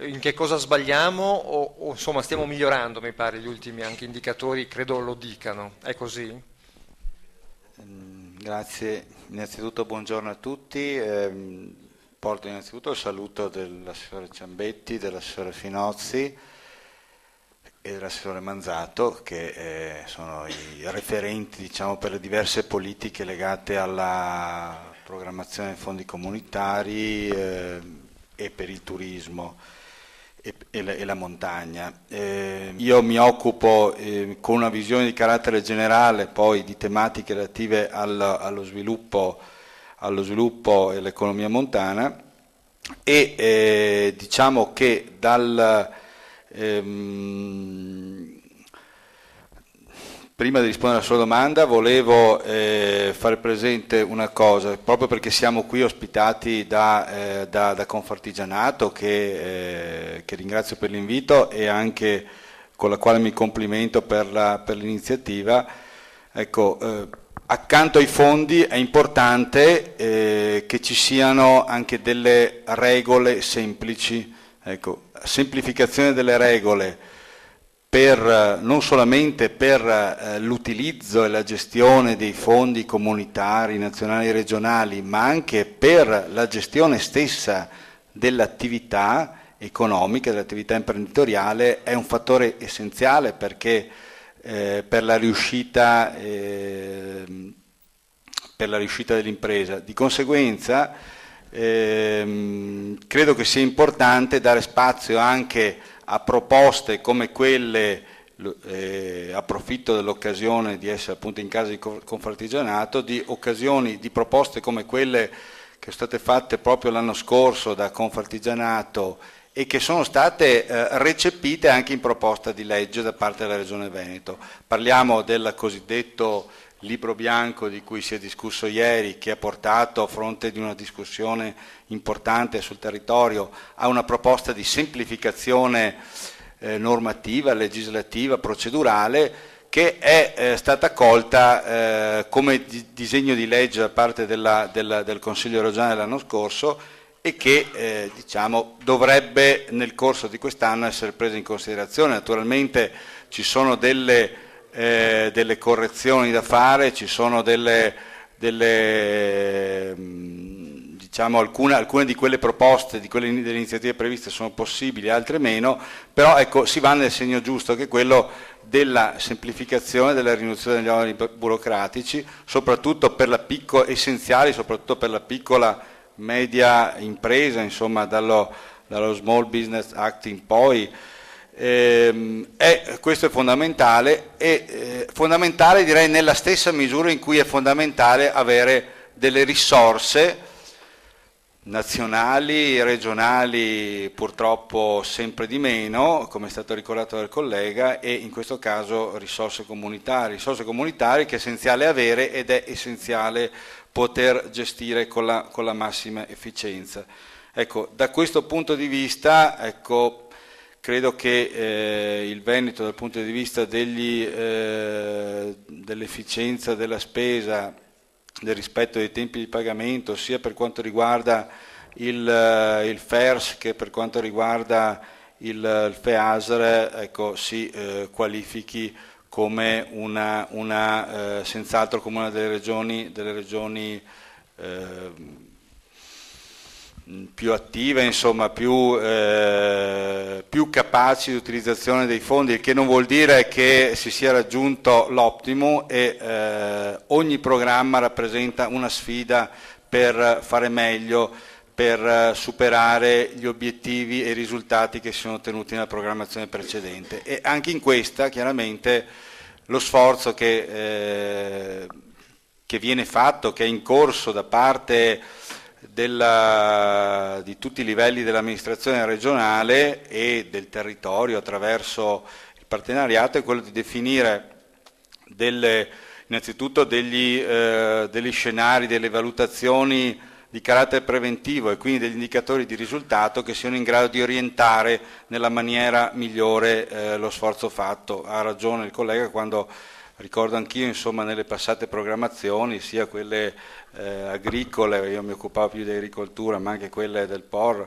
in che cosa sbagliamo o insomma stiamo migliorando, mi pare, gli ultimi anche indicatori credo lo dicano, è così? Grazie, innanzitutto buongiorno a tutti, porto innanzitutto il saluto dell'assessore Ciambetti, dell'assessore Finozzi e dell'assessore Manzato, che sono i referenti, diciamo, per le diverse politiche legate alla programmazione dei fondi comunitari e per il turismo e la montagna. Io mi occupo con una visione di carattere generale poi di tematiche relative allo sviluppo e all'economia montana e diciamo che prima di rispondere alla sua domanda volevo fare presente una cosa, proprio perché siamo qui ospitati da Confartigianato, che ringrazio per l'invito e anche con la quale mi complimento per l'iniziativa. Ecco, accanto ai fondi è importante che ci siano anche delle regole semplici, ecco, semplificazione delle regole non solamente per l'utilizzo e la gestione dei fondi comunitari, nazionali e regionali, ma anche per la gestione stessa dell'attività economica, dell'attività imprenditoriale, è un fattore essenziale perché per la riuscita dell'impresa. Di conseguenza credo che sia importante dare spazio anche a proposte come quelle, approfitto dell'occasione di essere appunto in casa di Confartigianato, di proposte come quelle che sono state fatte proprio l'anno scorso da Confartigianato e che sono state recepite anche in proposta di legge da parte della Regione Veneto. Parliamo del cosiddetto libro bianco di cui si è discusso ieri, che ha portato, a fronte di una discussione importante sul territorio, a una proposta di semplificazione normativa, legislativa, procedurale, che è stata accolta come disegno di legge da parte del Consiglio regionale l'anno scorso e che dovrebbe nel corso di quest'anno essere presa in considerazione. Naturalmente ci sono delle correzioni da fare, ci sono alcune di quelle proposte, delle iniziative previste sono possibili, altre meno, però ecco, si va nel segno giusto, che è quello della semplificazione, della riduzione degli oneri burocratici, soprattutto per essenziali soprattutto per la piccola media impresa, insomma dallo Small Business Act in poi. Questo è fondamentale, fondamentale direi nella stessa misura in cui è fondamentale avere delle risorse nazionali, regionali, purtroppo sempre di meno, come è stato ricordato dal collega, e in questo caso risorse comunitarie che è essenziale avere ed è essenziale poter gestire con la massima efficienza. Ecco, da questo punto di vista, credo che il Veneto, dal punto di vista dell'efficienza della spesa, del rispetto dei tempi di pagamento, sia per quanto riguarda il FERS che per quanto riguarda il FEASR, si qualifichi come senz'altro come una delle regioni più attive, insomma più capaci di utilizzazione dei fondi, il che non vuol dire che si sia raggiunto l'optimum, e ogni programma rappresenta una sfida per fare meglio, per superare gli obiettivi e i risultati che si sono ottenuti nella programmazione precedente, e anche in questa chiaramente lo sforzo che viene fatto, che è in corso da parte di tutti i livelli dell'amministrazione regionale e del territorio attraverso il partenariato, è quello di definire innanzitutto degli scenari, delle valutazioni di carattere preventivo e quindi degli indicatori di risultato che siano in grado di orientare nella maniera migliore lo sforzo fatto. Ha ragione il collega quando ricordo anch'io, insomma, nelle passate programmazioni, sia quelle agricole, io mi occupavo più di agricoltura, ma anche quelle del POR,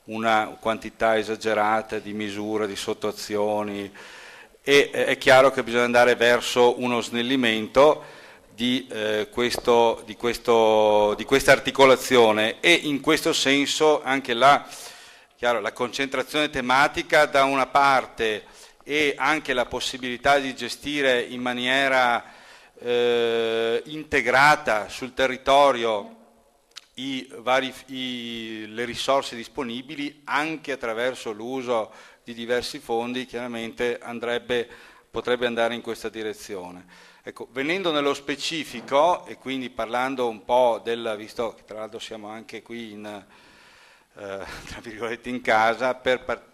una quantità esagerata di misure, di sottoazioni, e è chiaro che bisogna andare verso uno snellimento di questa articolazione, e in questo senso anche la concentrazione tematica da una parte e anche la possibilità di gestire in maniera integrata sul territorio le risorse disponibili anche attraverso l'uso di diversi fondi, chiaramente potrebbe andare in questa direzione. Ecco, venendo nello specifico e quindi parlando un po' visto che tra l'altro siamo anche qui tra virgolette in casa, per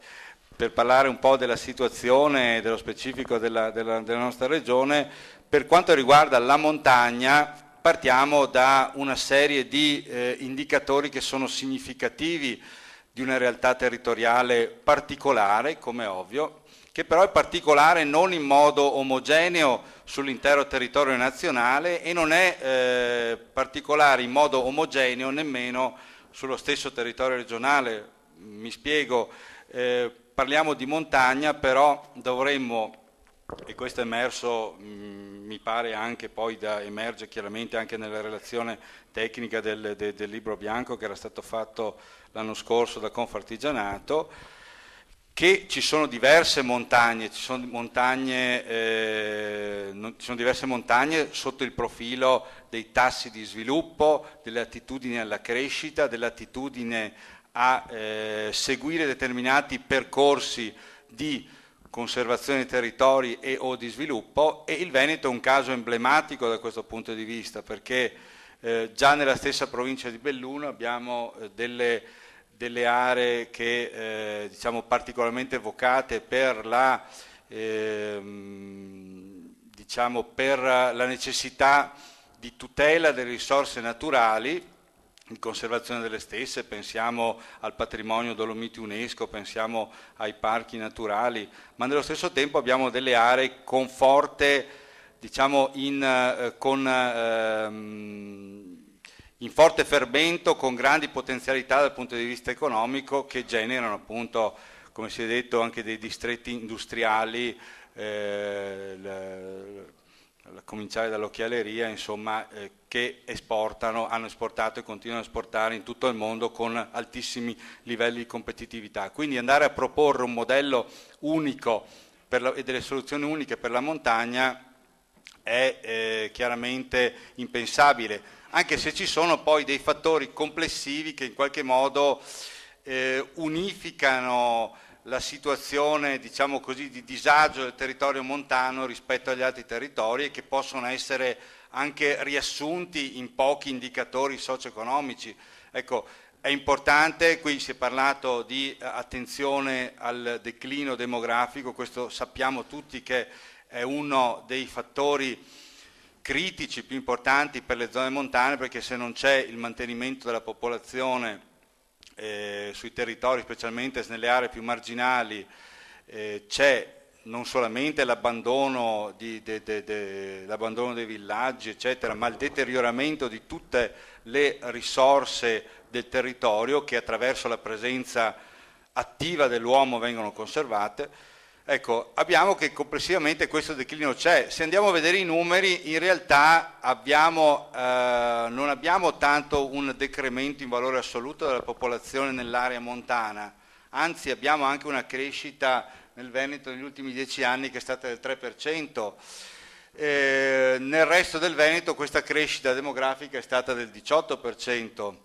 parlare un po' della situazione, dello specifico della nostra regione, per quanto riguarda la montagna partiamo da una serie di indicatori che sono significativi di una realtà territoriale particolare, come ovvio, che però è particolare non in modo omogeneo sull'intero territorio nazionale e non è particolare in modo omogeneo nemmeno sullo stesso territorio regionale. Mi spiego, parliamo di montagna, però dovremmo, e questo è emerso, mi pare anche poi emerge chiaramente anche nella relazione tecnica del libro bianco che era stato fatto l'anno scorso da Confartigianato, che ci sono diverse montagne, diverse montagne sotto il profilo dei tassi di sviluppo, delle attitudini alla crescita, dell'attitudine a seguire determinati percorsi di conservazione dei territori e o di sviluppo, e il Veneto è un caso emblematico da questo punto di vista, perché già nella stessa provincia di Belluno abbiamo delle aree che particolarmente vocate per diciamo, per la necessità di tutela delle risorse naturali, di conservazione delle stesse, pensiamo al patrimonio Dolomiti UNESCO, pensiamo ai parchi naturali, ma nello stesso tempo abbiamo delle aree con forte, diciamo, in forte fermento, con grandi potenzialità dal punto di vista economico, che generano appunto, come si è detto, anche dei distretti industriali, a cominciare dall'occhialeria, insomma, che hanno esportato e continuano a esportare in tutto il mondo con altissimi livelli di competitività. Quindi andare a proporre un modello unico e delle soluzioni uniche per la montagna è chiaramente impensabile, anche se ci sono poi dei fattori complessivi che in qualche modo unificano la situazione, diciamo così, di disagio del territorio montano rispetto agli altri territori e che possono essere anche riassunti in pochi indicatori socio-economici. Ecco, è importante, qui si è parlato di attenzione al declino demografico, questo sappiamo tutti che è uno dei fattori critici più importanti per le zone montane, perché se non c'è il mantenimento della popolazione sui territori, specialmente nelle aree più marginali, c'è non solamente l'abbandono dei villaggi, eccetera, ma il deterioramento di tutte le risorse del territorio che attraverso la presenza attiva dell'uomo vengono conservate. Ecco, abbiamo che complessivamente questo declino c'è. Se andiamo a vedere i numeri, in realtà non abbiamo tanto un decremento in valore assoluto della popolazione nell'area montana, anzi abbiamo anche una crescita nel Veneto negli ultimi 10 anni che è stata del 3%. Nel resto del Veneto questa crescita demografica è stata del 18%.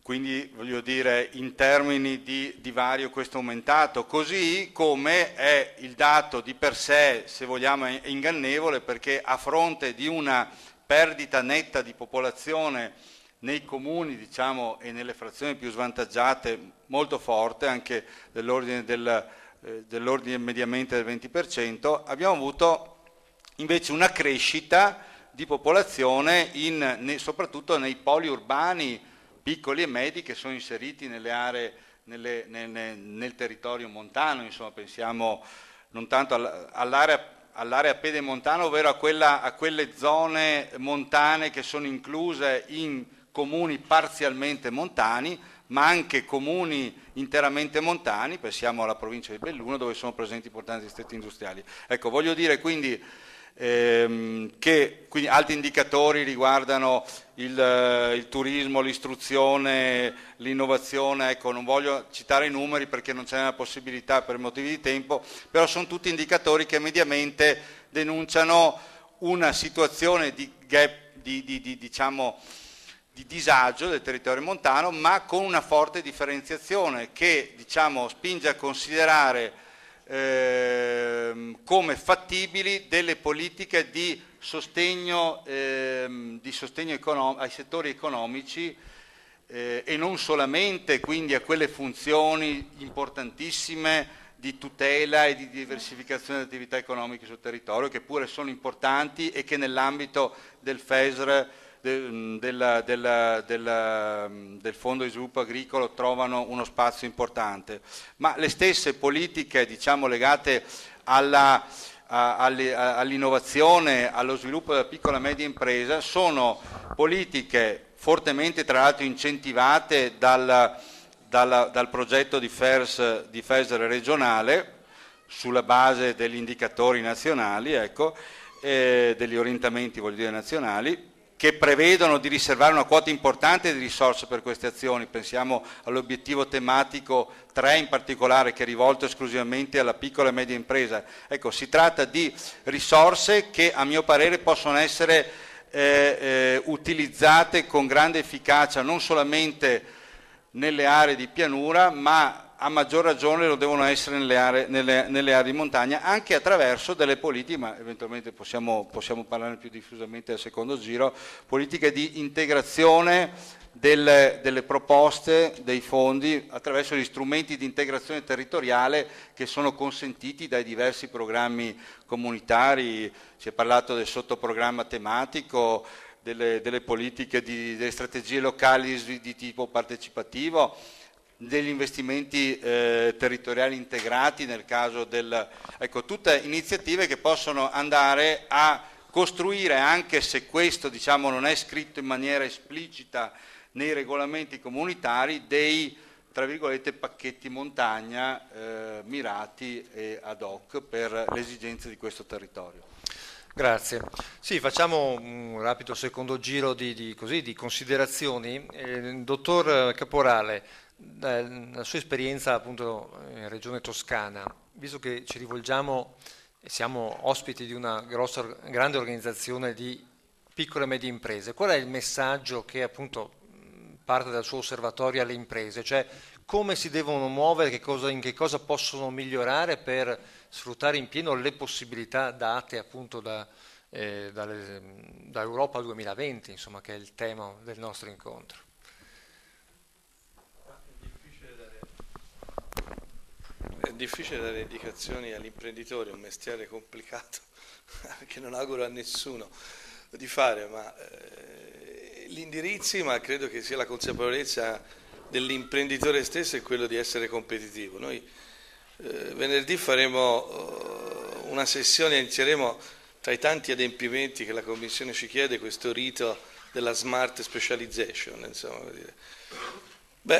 Quindi voglio dire, in termini di divario questo è aumentato, così come è il dato di per sé, se vogliamo, è ingannevole, perché a fronte di una perdita netta di popolazione nei comuni, diciamo, e nelle frazioni più svantaggiate molto forte, anche dell'ordine mediamente del 20%, abbiamo avuto invece una crescita di popolazione soprattutto nei poli urbani piccoli e medi che sono inseriti nelle aree, nel territorio montano, insomma, pensiamo non tanto all'area pedemontana, ovvero a quelle zone montane che sono incluse in comuni parzialmente montani, ma anche comuni interamente montani, pensiamo alla provincia di Belluno dove sono presenti importanti distretti industriali. Ecco, voglio dire quindi che quindi altri indicatori riguardano il turismo, l'istruzione, l'innovazione. Ecco, non voglio citare i numeri perché non c'è la possibilità per motivi di tempo, però sono tutti indicatori che mediamente denunciano una situazione di gap, diciamo, di disagio del territorio montano, ma con una forte differenziazione che, diciamo, spinge a considerare come fattibili delle politiche di sostegno ai settori economici e non solamente quindi a quelle funzioni importantissime di tutela e di diversificazione delle attività economiche sul territorio, che pure sono importanti e che nell'ambito del FESR, del Fondo di Sviluppo Agricolo, trovano uno spazio importante. Ma le stesse politiche, diciamo, legate all'innovazione, allo sviluppo della piccola e media impresa, sono politiche fortemente, tra l'altro, incentivate dal progetto di FESR regionale sulla base degli indicatori nazionali, ecco, degli orientamenti, voglio dire, nazionali, che prevedono di riservare una quota importante di risorse per queste azioni. Pensiamo all'obiettivo tematico 3 in particolare, che è rivolto esclusivamente alla piccola e media impresa. Ecco, si tratta di risorse che a mio parere possono essere utilizzate con grande efficacia non solamente nelle aree di pianura, ma a maggior ragione lo devono essere nelle aree di montagna, anche attraverso delle politiche, ma eventualmente possiamo parlare più diffusamente al secondo giro, politiche di integrazione delle proposte, dei fondi attraverso gli strumenti di integrazione territoriale che sono consentiti dai diversi programmi comunitari. Si è parlato del sottoprogramma tematico, delle politiche, delle strategie locali di tipo partecipativo, degli investimenti territoriali integrati nel caso ecco, tutte iniziative che possono andare a costruire, anche se questo diciamo non è scritto in maniera esplicita nei regolamenti comunitari, dei tra virgolette pacchetti montagna mirati e ad hoc per le esigenze di questo territorio. Grazie. Sì, facciamo un rapido secondo giro di considerazioni. Dottor Caporale, la sua esperienza appunto in Regione Toscana, visto che ci rivolgiamo e siamo ospiti di una grande organizzazione di piccole e medie imprese, qual è il messaggio che appunto parte dal suo osservatorio alle imprese? Cioè come si devono muovere, in che cosa possono migliorare per sfruttare in pieno le possibilità date appunto da Europa 2020, insomma, che è il tema del nostro incontro. È difficile dare indicazioni all'imprenditore, è un mestiere complicato che non auguro a nessuno di fare, ma gli indirizzi, ma credo che sia la consapevolezza dell'imprenditore stesso è quello di essere competitivo. Noi venerdì faremo una sessione, inizieremo tra i tanti adempimenti che la Commissione ci chiede questo rito della smart specialization, insomma,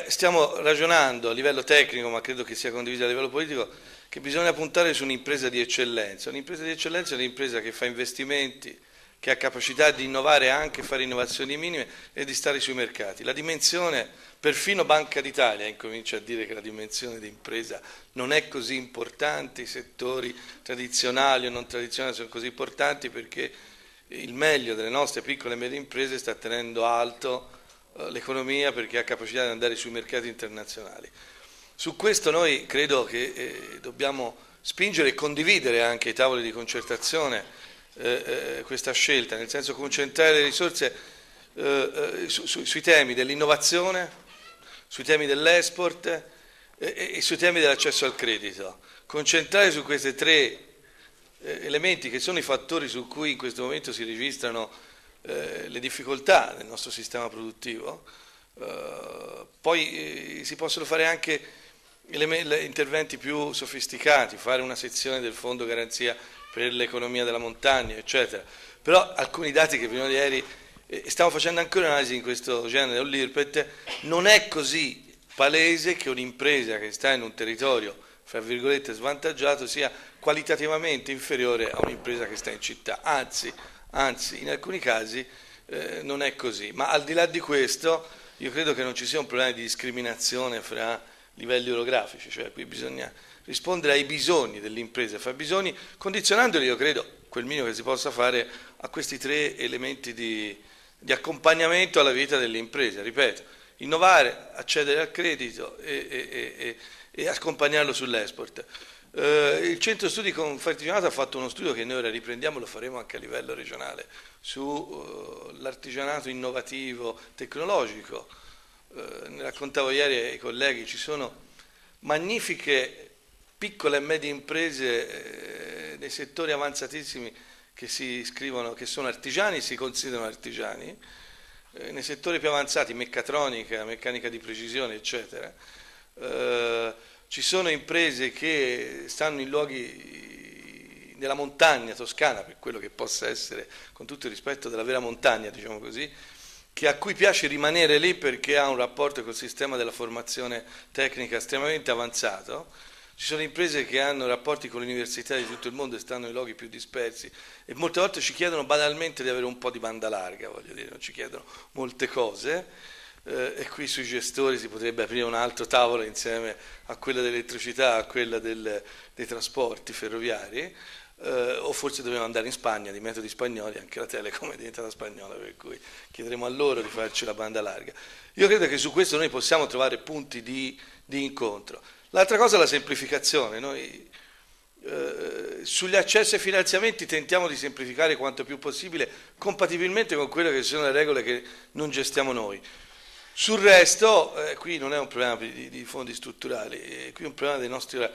stiamo ragionando a livello tecnico, ma credo che sia condiviso a livello politico, che bisogna puntare su un'impresa di eccellenza. Un'impresa di eccellenza è un'impresa che fa investimenti, che ha capacità di innovare, anche fare innovazioni minime e di stare sui mercati. La dimensione, perfino Banca d'Italia incomincia a dire che la dimensione di impresa non è così importante, i settori tradizionali o non tradizionali sono così importanti perché il meglio delle nostre piccole e medie imprese sta tenendo alto l'economia perché ha capacità di andare sui mercati internazionali. Su questo noi credo che dobbiamo spingere e condividere anche i tavoli di concertazione questa scelta, nel senso concentrare le risorse sui temi dell'innovazione, sui temi dell'export e sui temi dell'accesso al credito. Concentrare su questi tre elementi che sono i fattori su cui in questo momento si registrano le difficoltà del nostro sistema produttivo. Poi si possono fare anche interventi più sofisticati, fare una sezione del fondo garanzia per l'economia della montagna, eccetera. Però alcuni dati che prima di ieri stiamo facendo ancora un'analisi in questo genere dell'IRPET, non è così palese che un'impresa che sta in un territorio fra virgolette svantaggiato sia qualitativamente inferiore a un'impresa che sta in città, anzi in alcuni casi non è così. Ma al di là di questo io credo che non ci sia un problema di discriminazione fra livelli orografici, cioè qui bisogna rispondere ai bisogni dell'impresa, fa bisogni, condizionandoli, io credo, quel minimo che si possa fare a questi tre elementi di accompagnamento alla vita delle imprese. Ripeto, innovare, accedere al credito e accompagnarlo sull'export. Il centro studi Confartigianato ha fatto uno studio che noi ora riprendiamo, lo faremo anche a livello regionale, sull'artigianato innovativo tecnologico. Ne raccontavo ieri ai colleghi, ci sono magnifiche piccole e medie imprese nei settori avanzatissimi che si iscrivono, che sono artigiani, si considerano artigiani, nei settori più avanzati, meccatronica, meccanica di precisione, eccetera. Ci sono imprese che stanno in luoghi nella montagna toscana, per quello che possa essere, con tutto il rispetto della vera montagna, diciamo così, a cui piace rimanere lì perché ha un rapporto col sistema della formazione tecnica estremamente avanzato. Ci sono imprese che hanno rapporti con le università di tutto il mondo e stanno in luoghi più dispersi e molte volte ci chiedono banalmente di avere un po' di banda larga, voglio dire, non ci chiedono molte cose e qui sui gestori si potrebbe aprire un altro tavolo insieme a quella dell'elettricità, a quella dei trasporti ferroviari. O forse dovevamo andare in Spagna, di metodi spagnoli, anche la Telecom è diventata spagnola, per cui chiederemo a loro di farci la banda larga. Io credo che su questo noi possiamo trovare punti di incontro. L'altra cosa è la semplificazione. Noi sugli accessi ai finanziamenti tentiamo di semplificare quanto più possibile, compatibilmente con quelle che sono le regole che non gestiamo noi. Sul resto, qui non è un problema di fondi strutturali, qui è un problema dei nostri,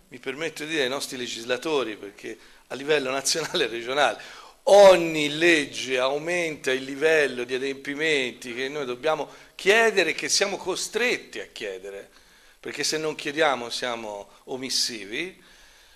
mi permetto di dire, dei nostri legislatori, perché a livello nazionale e regionale ogni legge aumenta il livello di adempimenti che noi dobbiamo chiedere e che siamo costretti a chiedere, perché se non chiediamo siamo omissivi.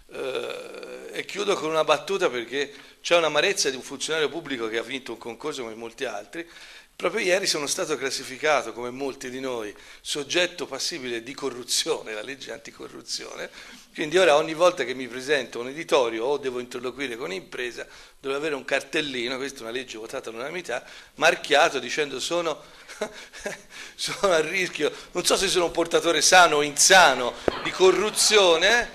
E chiudo con una battuta, perché c'è un'amarezza di un funzionario pubblico che ha vinto un concorso come molti altri. Proprio ieri sono stato classificato, come molti di noi, soggetto passibile di corruzione, la legge anticorruzione, quindi ora ogni volta che mi presento a un editorio o devo interloquire con un'impresa devo avere un cartellino, questa è una legge votata all'unanimità, marchiato dicendo sono a rischio, non so se sono un portatore sano o insano di corruzione,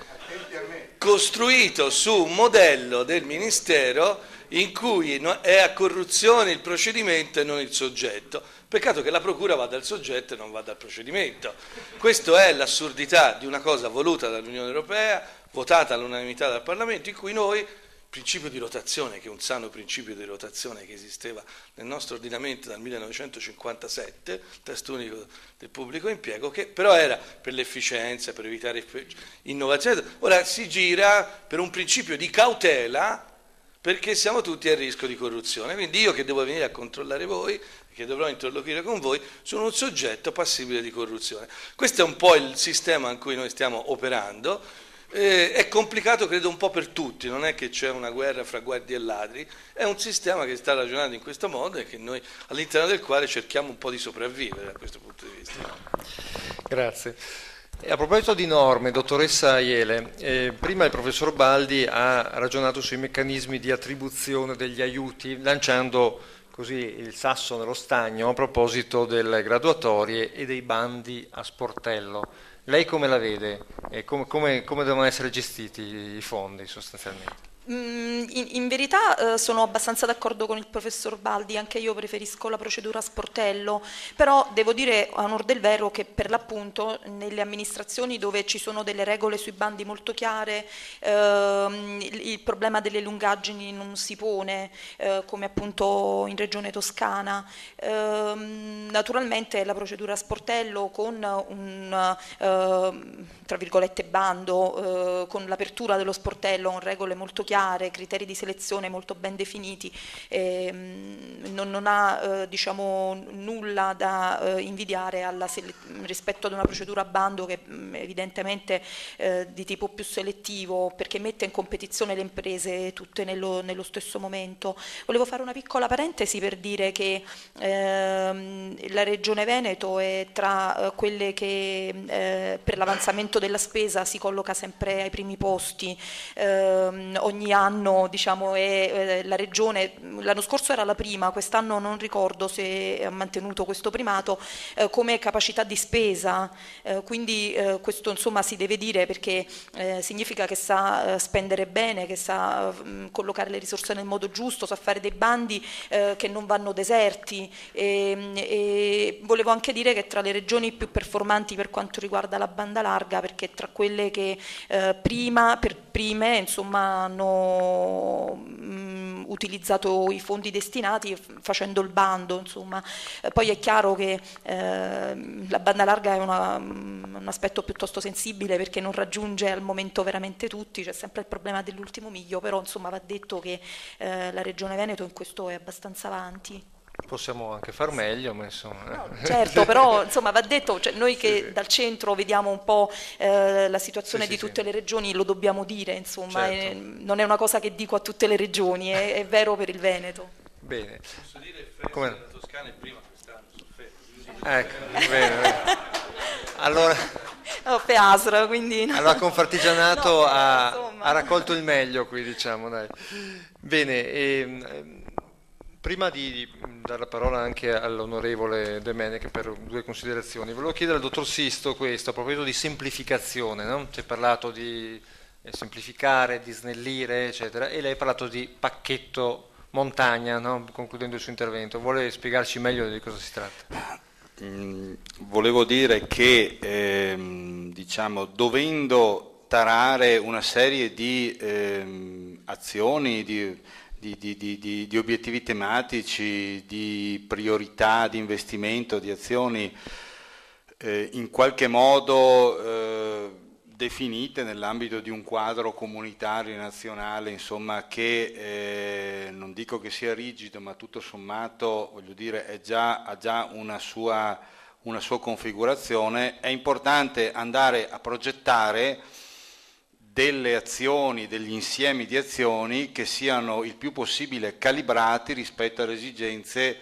costruito su un modello del Ministero in cui è a corruzione il procedimento e non il soggetto. Peccato che la procura vada al soggetto e non vada al procedimento. Questa è l'assurdità di una cosa voluta dall'Unione Europea, votata all'unanimità dal Parlamento, in cui noi, principio di rotazione, che è un sano principio di rotazione che esisteva nel nostro ordinamento dal 1957, testo unico del pubblico impiego, che però era per l'efficienza, per evitare innovazione, ora si gira per un principio di cautela, perché siamo tutti a rischio di corruzione. Quindi io, che devo venire a controllare voi, che dovrò interloquire con voi, sono un soggetto passibile di corruzione. Questo è un po' il sistema in cui noi stiamo operando. È complicato, credo, un po' per tutti, non è che c'è una guerra fra guardie e ladri, è un sistema che sta ragionando in questo modo e che noi, all'interno del quale cerchiamo un po' di sopravvivere da questo punto di vista. Grazie. A proposito di norme, dottoressa Aiele, prima il professor Baldi ha ragionato sui meccanismi di attribuzione degli aiuti, lanciando così il sasso nello stagno a proposito delle graduatorie e dei bandi a sportello. Lei come la vede? Come devono essere gestiti i fondi sostanzialmente? In verità sono abbastanza d'accordo con il professor Baldi, anche io preferisco la procedura a sportello, però devo dire a onor del vero che per l'appunto nelle amministrazioni dove ci sono delle regole sui bandi molto chiare il problema delle lungaggini non si pone, come appunto in Regione Toscana. Naturalmente la procedura a sportello con un tra virgolette bando, con l'apertura dello sportello con regole molto chiare, criteri di selezione molto ben definiti, non ha diciamo nulla da invidiare rispetto ad una procedura a bando che evidentemente di tipo più selettivo, perché mette in competizione le imprese tutte nello stesso momento. Volevo fare una piccola parentesi per dire che la Regione Veneto è tra quelle che per l'avanzamento della spesa si colloca sempre ai primi posti. Ogni anno diciamo è la Regione, l'anno scorso era la prima, quest'anno non ricordo se ha mantenuto questo primato come capacità di spesa, quindi questo insomma si deve dire, perché significa che sa spendere bene, che sa collocare le risorse nel modo giusto, sa fare dei bandi che non vanno deserti, e volevo anche dire che tra le regioni più performanti per quanto riguarda la banda larga, perché tra quelle che prime insomma hanno utilizzato i fondi destinati facendo il bando, insomma. Poi è chiaro che la banda larga è un aspetto piuttosto sensibile, perché non raggiunge al momento veramente tutti, c'è sempre il problema dell'ultimo miglio, però insomma va detto che la Regione Veneto in questo è abbastanza avanti. Possiamo anche far meglio, ma insomma. No, certo, però insomma va detto, cioè, noi che dal centro vediamo un po' la situazione di tutte le regioni, lo dobbiamo dire, insomma, Certo. non è una cosa che dico a tutte le regioni, è vero per il Veneto. Bene. Posso dire il Come? della Toscana è prima quest'anno, soffetto. Ecco, bene. Allora, No, FEASR, quindi no. allora Confartigianato No, ha insomma. raccolto il meglio qui, diciamo, dai. Bene, prima di dare la parola anche all'onorevole De Menech per due considerazioni, volevo chiedere al dottor Sisto questo, a proposito di semplificazione, no? Si è parlato di semplificare, di snellire, eccetera, e lei ha parlato di pacchetto montagna, no? Concludendo il suo intervento. Vuole spiegarci meglio di cosa si tratta? Volevo dire che diciamo, dovendo tarare una serie di azioni, di di obiettivi tematici, di priorità, di investimento, di azioni in qualche modo definite nell'ambito di un quadro comunitario nazionale, insomma, che non dico che sia rigido, ma tutto sommato, voglio dire, ha già una sua configurazione. È importante andare a progettare delle azioni, degli insiemi di azioni che siano il più possibile calibrati rispetto alle esigenze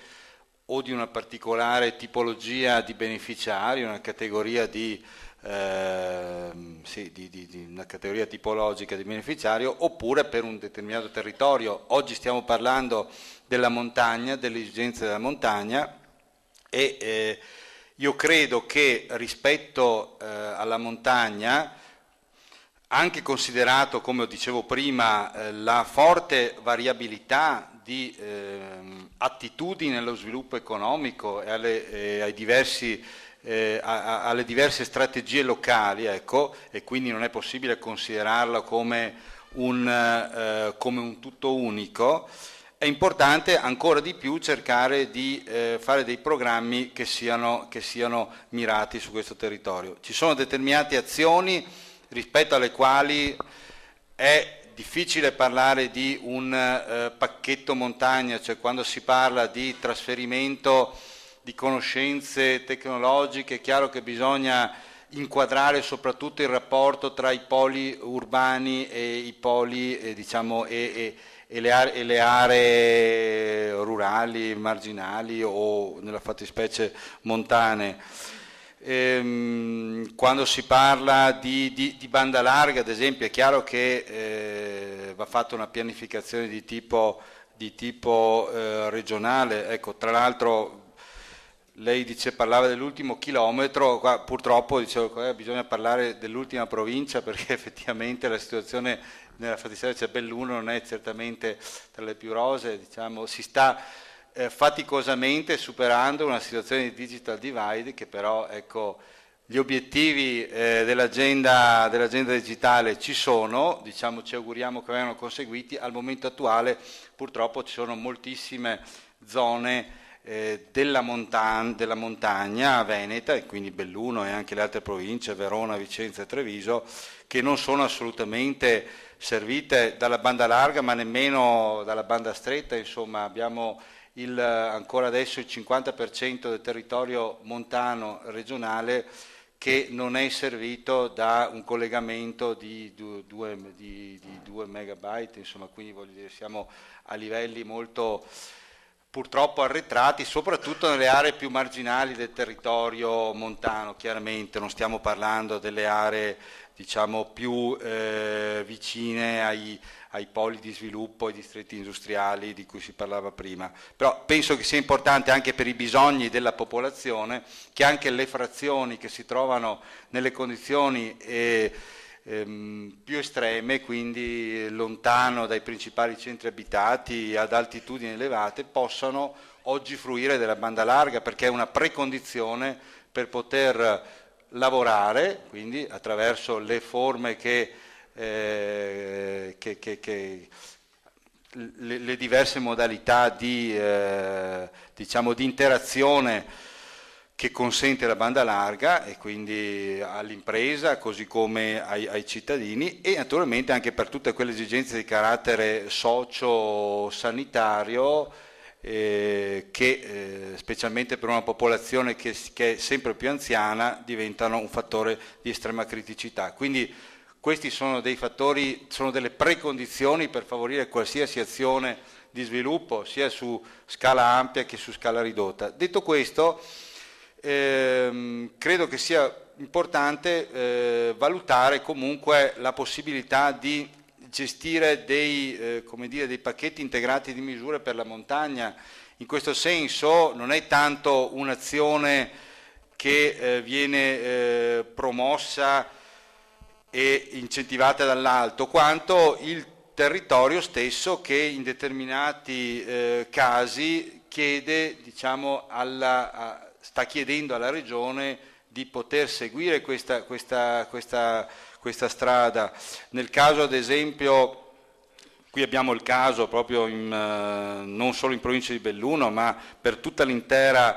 o di una particolare tipologia di beneficiari, una categoria una categoria tipologica di beneficiario, oppure per un determinato territorio. Oggi stiamo parlando della montagna, delle esigenze della montagna, e io credo che rispetto alla montagna, anche considerato, come dicevo prima, la forte variabilità di attitudini nello sviluppo economico e alle diverse strategie locali, ecco, e quindi non è possibile considerarla come un tutto unico, è importante ancora di più cercare di fare dei programmi che siano mirati su questo territorio. Ci sono determinate azioni rispetto alle quali è difficile parlare di un pacchetto montagna, cioè quando si parla di trasferimento di conoscenze tecnologiche, è chiaro che bisogna inquadrare soprattutto il rapporto tra i poli urbani e i poli e le aree rurali, marginali o nella fattispecie montane. Quando si parla di banda larga, ad esempio, è chiaro che va fatta una pianificazione di tipo regionale. Ecco, tra l'altro lei parlava dell'ultimo chilometro, qua purtroppo bisogna parlare dell'ultima provincia, perché effettivamente la situazione nella fattispecie Belluno non è certamente tra le più rosee, diciamo, si sta faticosamente superando una situazione di digital divide, che però, ecco, gli obiettivi dell'agenda digitale ci sono, diciamo, ci auguriamo che vengano conseguiti. Al momento attuale purtroppo ci sono moltissime zone della montagna veneta, e quindi Belluno e anche le altre province, Verona, Vicenza e Treviso, che non sono assolutamente servite dalla banda larga, ma nemmeno dalla banda stretta. Insomma, abbiamo ancora adesso il 50% del territorio montano regionale che non è servito da un collegamento di 2 megabyte, insomma, quindi voglio dire, siamo a livelli molto purtroppo arretrati, soprattutto nelle aree più marginali del territorio montano. Chiaramente non stiamo parlando delle aree, diciamo, più vicine ai poli di sviluppo, ai distretti industriali di cui si parlava prima. Però penso che sia importante anche per i bisogni della popolazione che anche le frazioni che si trovano nelle condizioni più estreme, quindi lontano dai principali centri abitati, ad altitudini elevate, possano oggi fruire della banda larga, perché è una precondizione per poter lavorare, quindi attraverso le forme le diverse modalità di interazione che consente la banda larga, e quindi all'impresa così come ai cittadini, e naturalmente anche per tutte quelle esigenze di carattere socio-sanitario che specialmente per una popolazione che è sempre più anziana diventano un fattore di estrema criticità. Quindi questi sono dei fattori, sono delle precondizioni per favorire qualsiasi azione di sviluppo, sia su scala ampia che su scala ridotta. Detto questo, credo che sia importante valutare comunque la possibilità di gestire dei pacchetti integrati di misure per la montagna. In questo senso non è tanto un'azione che viene promossa e incentivata dall'alto, quanto il territorio stesso che in determinati casi chiede, diciamo, sta chiedendo alla Regione di poter seguire questa strada. Nel caso, ad esempio, Qui abbiamo il caso proprio non solo in provincia di Belluno, ma per tutta l'intera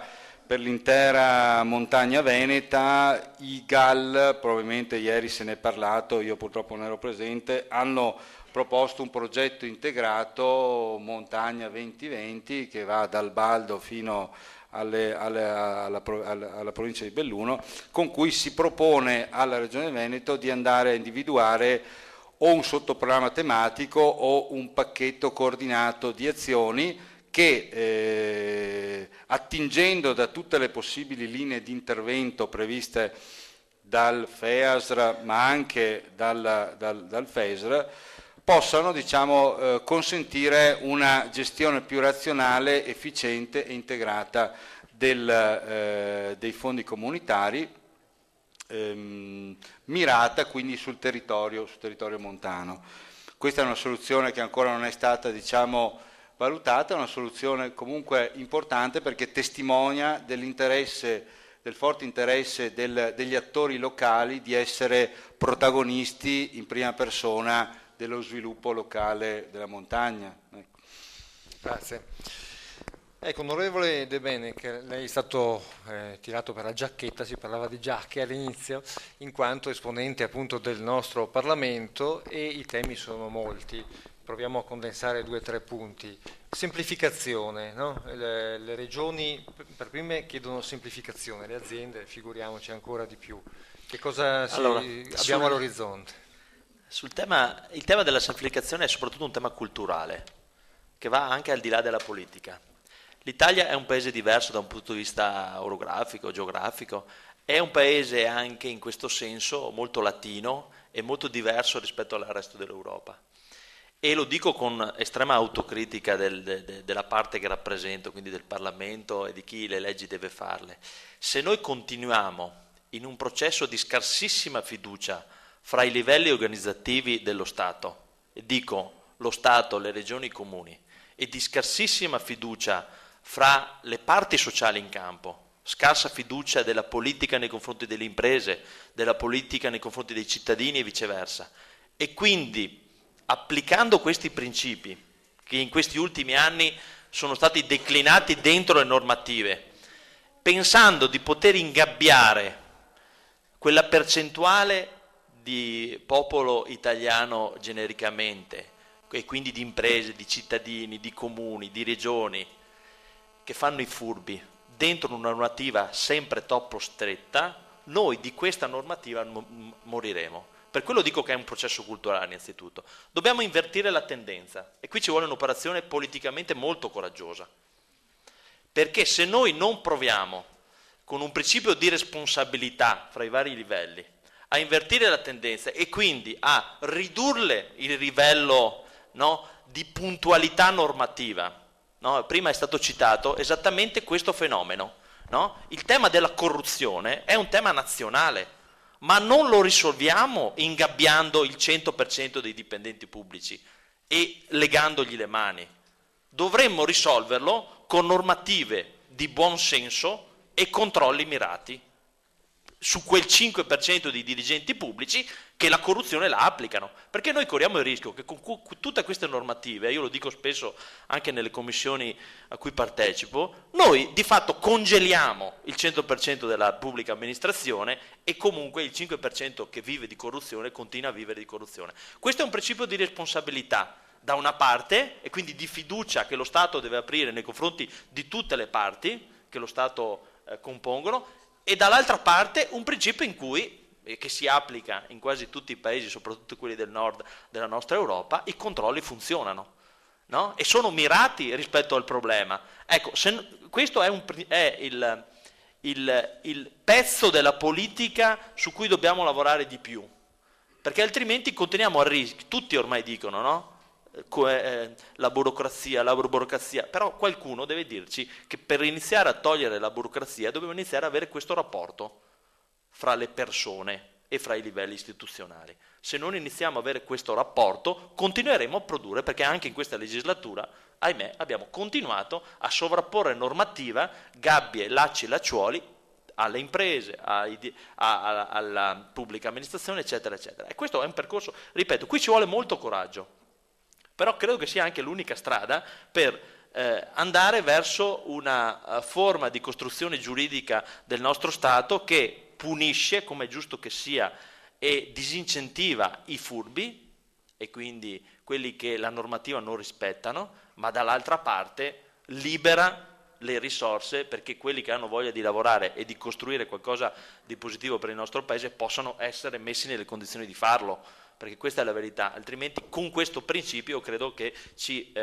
montagna veneta. I GAL, probabilmente ieri se ne è parlato, io purtroppo non ero presente, hanno proposto un progetto integrato Montagna 2020 che va dal Baldo fino alla provincia di Belluno, con cui si propone alla Regione Veneto di andare a individuare o un sottoprogramma tematico o un pacchetto coordinato di azioni che, attingendo da tutte le possibili linee di intervento previste dal FEASR ma anche dal FESR, possano, diciamo, consentire una gestione più razionale, efficiente e integrata dei fondi comunitari, mirata quindi sul territorio montano. Questa è una soluzione che ancora non è stata, diciamo, valutata, è una soluzione comunque importante perché testimonia del forte interesse degli attori locali di essere protagonisti in prima persona dello sviluppo locale della montagna. Ecco. Grazie. Ecco, onorevole De Bene, che lei è stato tirato per la giacchetta, si parlava di giacche all'inizio, in quanto esponente appunto del nostro Parlamento, e i temi sono molti. Proviamo a condensare 2 o 3 punti. Semplificazione, no? Le regioni per prime chiedono semplificazione, le aziende figuriamoci ancora di più. Che cosa abbiamo all'orizzonte? Il tema della semplificazione è soprattutto un tema culturale, che va anche al di là della politica. L'Italia è un paese diverso da un punto di vista orografico, geografico, è un paese anche in questo senso molto latino e molto diverso rispetto al resto dell'Europa. E lo dico con estrema autocritica della parte che rappresento, quindi del Parlamento e di chi le leggi deve farle. Se noi continuiamo in un processo di scarsissima fiducia fra i livelli organizzativi dello Stato, e dico lo Stato, le regioni, i comuni, e di scarsissima fiducia fra le parti sociali in campo, scarsa fiducia della politica nei confronti delle imprese, della politica nei confronti dei cittadini e viceversa, e quindi applicando questi principi che in questi ultimi anni sono stati declinati dentro le normative, pensando di poter ingabbiare quella percentuale di popolo italiano genericamente, e quindi di imprese, di cittadini, di comuni, di regioni, che fanno i furbi dentro una normativa sempre troppo stretta, noi di questa normativa moriremo. Per quello dico che è un processo culturale innanzitutto. Dobbiamo invertire la tendenza e qui ci vuole un'operazione politicamente molto coraggiosa, perché se noi non proviamo con un principio di responsabilità fra i vari livelli a invertire la tendenza e quindi a ridurre il livello, no, di puntualità normativa, no? Prima è stato citato esattamente questo fenomeno, no? Il tema della corruzione è un tema nazionale, ma non lo risolviamo ingabbiando il 100% dei dipendenti pubblici e legandogli le mani. Dovremmo risolverlo con normative di buon senso e controlli mirati su quel 5% di dirigenti pubblici che la corruzione la applicano, perché noi corriamo il rischio che con tutte queste normative, io lo dico spesso anche nelle commissioni a cui partecipo, noi di fatto congeliamo il 100% della pubblica amministrazione e comunque il 5% che vive di corruzione continua a vivere di corruzione. Questo è un principio di responsabilità da una parte e quindi di fiducia che lo Stato deve aprire nei confronti di tutte le parti che lo Stato compongono, e dall'altra parte un principio in cui, che si applica in quasi tutti i paesi, soprattutto quelli del nord della nostra Europa, i controlli funzionano, no? E sono mirati rispetto al problema. Ecco, questo è il pezzo della politica su cui dobbiamo lavorare di più, perché altrimenti continuiamo a rischio, tutti ormai dicono, no? La burocrazia, però qualcuno deve dirci che per iniziare a togliere la burocrazia dobbiamo iniziare ad avere questo rapporto fra le persone e fra i livelli istituzionali. Se non iniziamo ad avere questo rapporto continueremo a produrre, perché anche in questa legislatura, ahimè, abbiamo continuato a sovrapporre normativa, gabbie, lacci e lacciuoli alle imprese, alla pubblica amministrazione, eccetera, eccetera. E questo è un percorso, ripeto, qui ci vuole molto coraggio. però credo che sia anche l'unica strada per andare verso una forma di costruzione giuridica del nostro Stato che punisce, come è giusto che sia, e disincentiva i furbi, e quindi quelli che la normativa non rispettano, ma dall'altra parte libera le risorse perché quelli che hanno voglia di lavorare e di costruire qualcosa di positivo per il nostro Paese possano essere messi nelle condizioni di farlo, perché questa è la verità. Altrimenti con questo principio credo che ci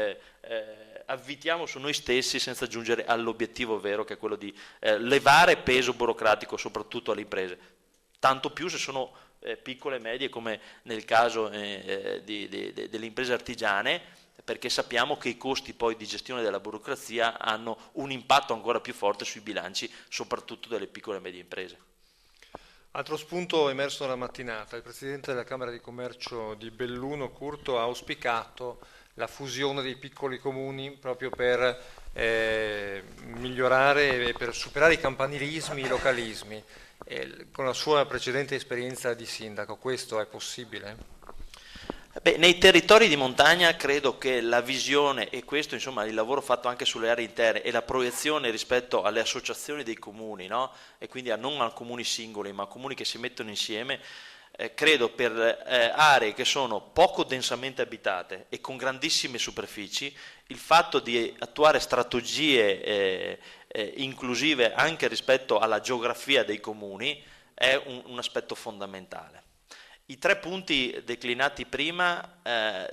avvitiamo su noi stessi senza giungere all'obiettivo vero, che è quello di levare peso burocratico soprattutto alle imprese, tanto più se sono piccole e medie, come nel caso delle imprese artigiane, perché sappiamo che i costi poi di gestione della burocrazia hanno un impatto ancora più forte sui bilanci, soprattutto delle piccole e medie imprese. Altro spunto emerso nella mattinata: il Presidente della Camera di Commercio di Belluno, Curto, ha auspicato la fusione dei piccoli comuni proprio per migliorare e per superare i campanilismi, i localismi. Con la sua precedente esperienza di sindaco, questo è possibile? Beh, nei territori di montagna credo che la visione, e questo insomma il lavoro fatto anche sulle aree interne e la proiezione rispetto alle associazioni dei comuni, no? E quindi non a comuni singoli ma a comuni che si mettono insieme, credo per aree che sono poco densamente abitate e con grandissime superfici, il fatto di attuare strategie inclusive anche rispetto alla geografia dei comuni è un aspetto fondamentale. I 3 punti declinati prima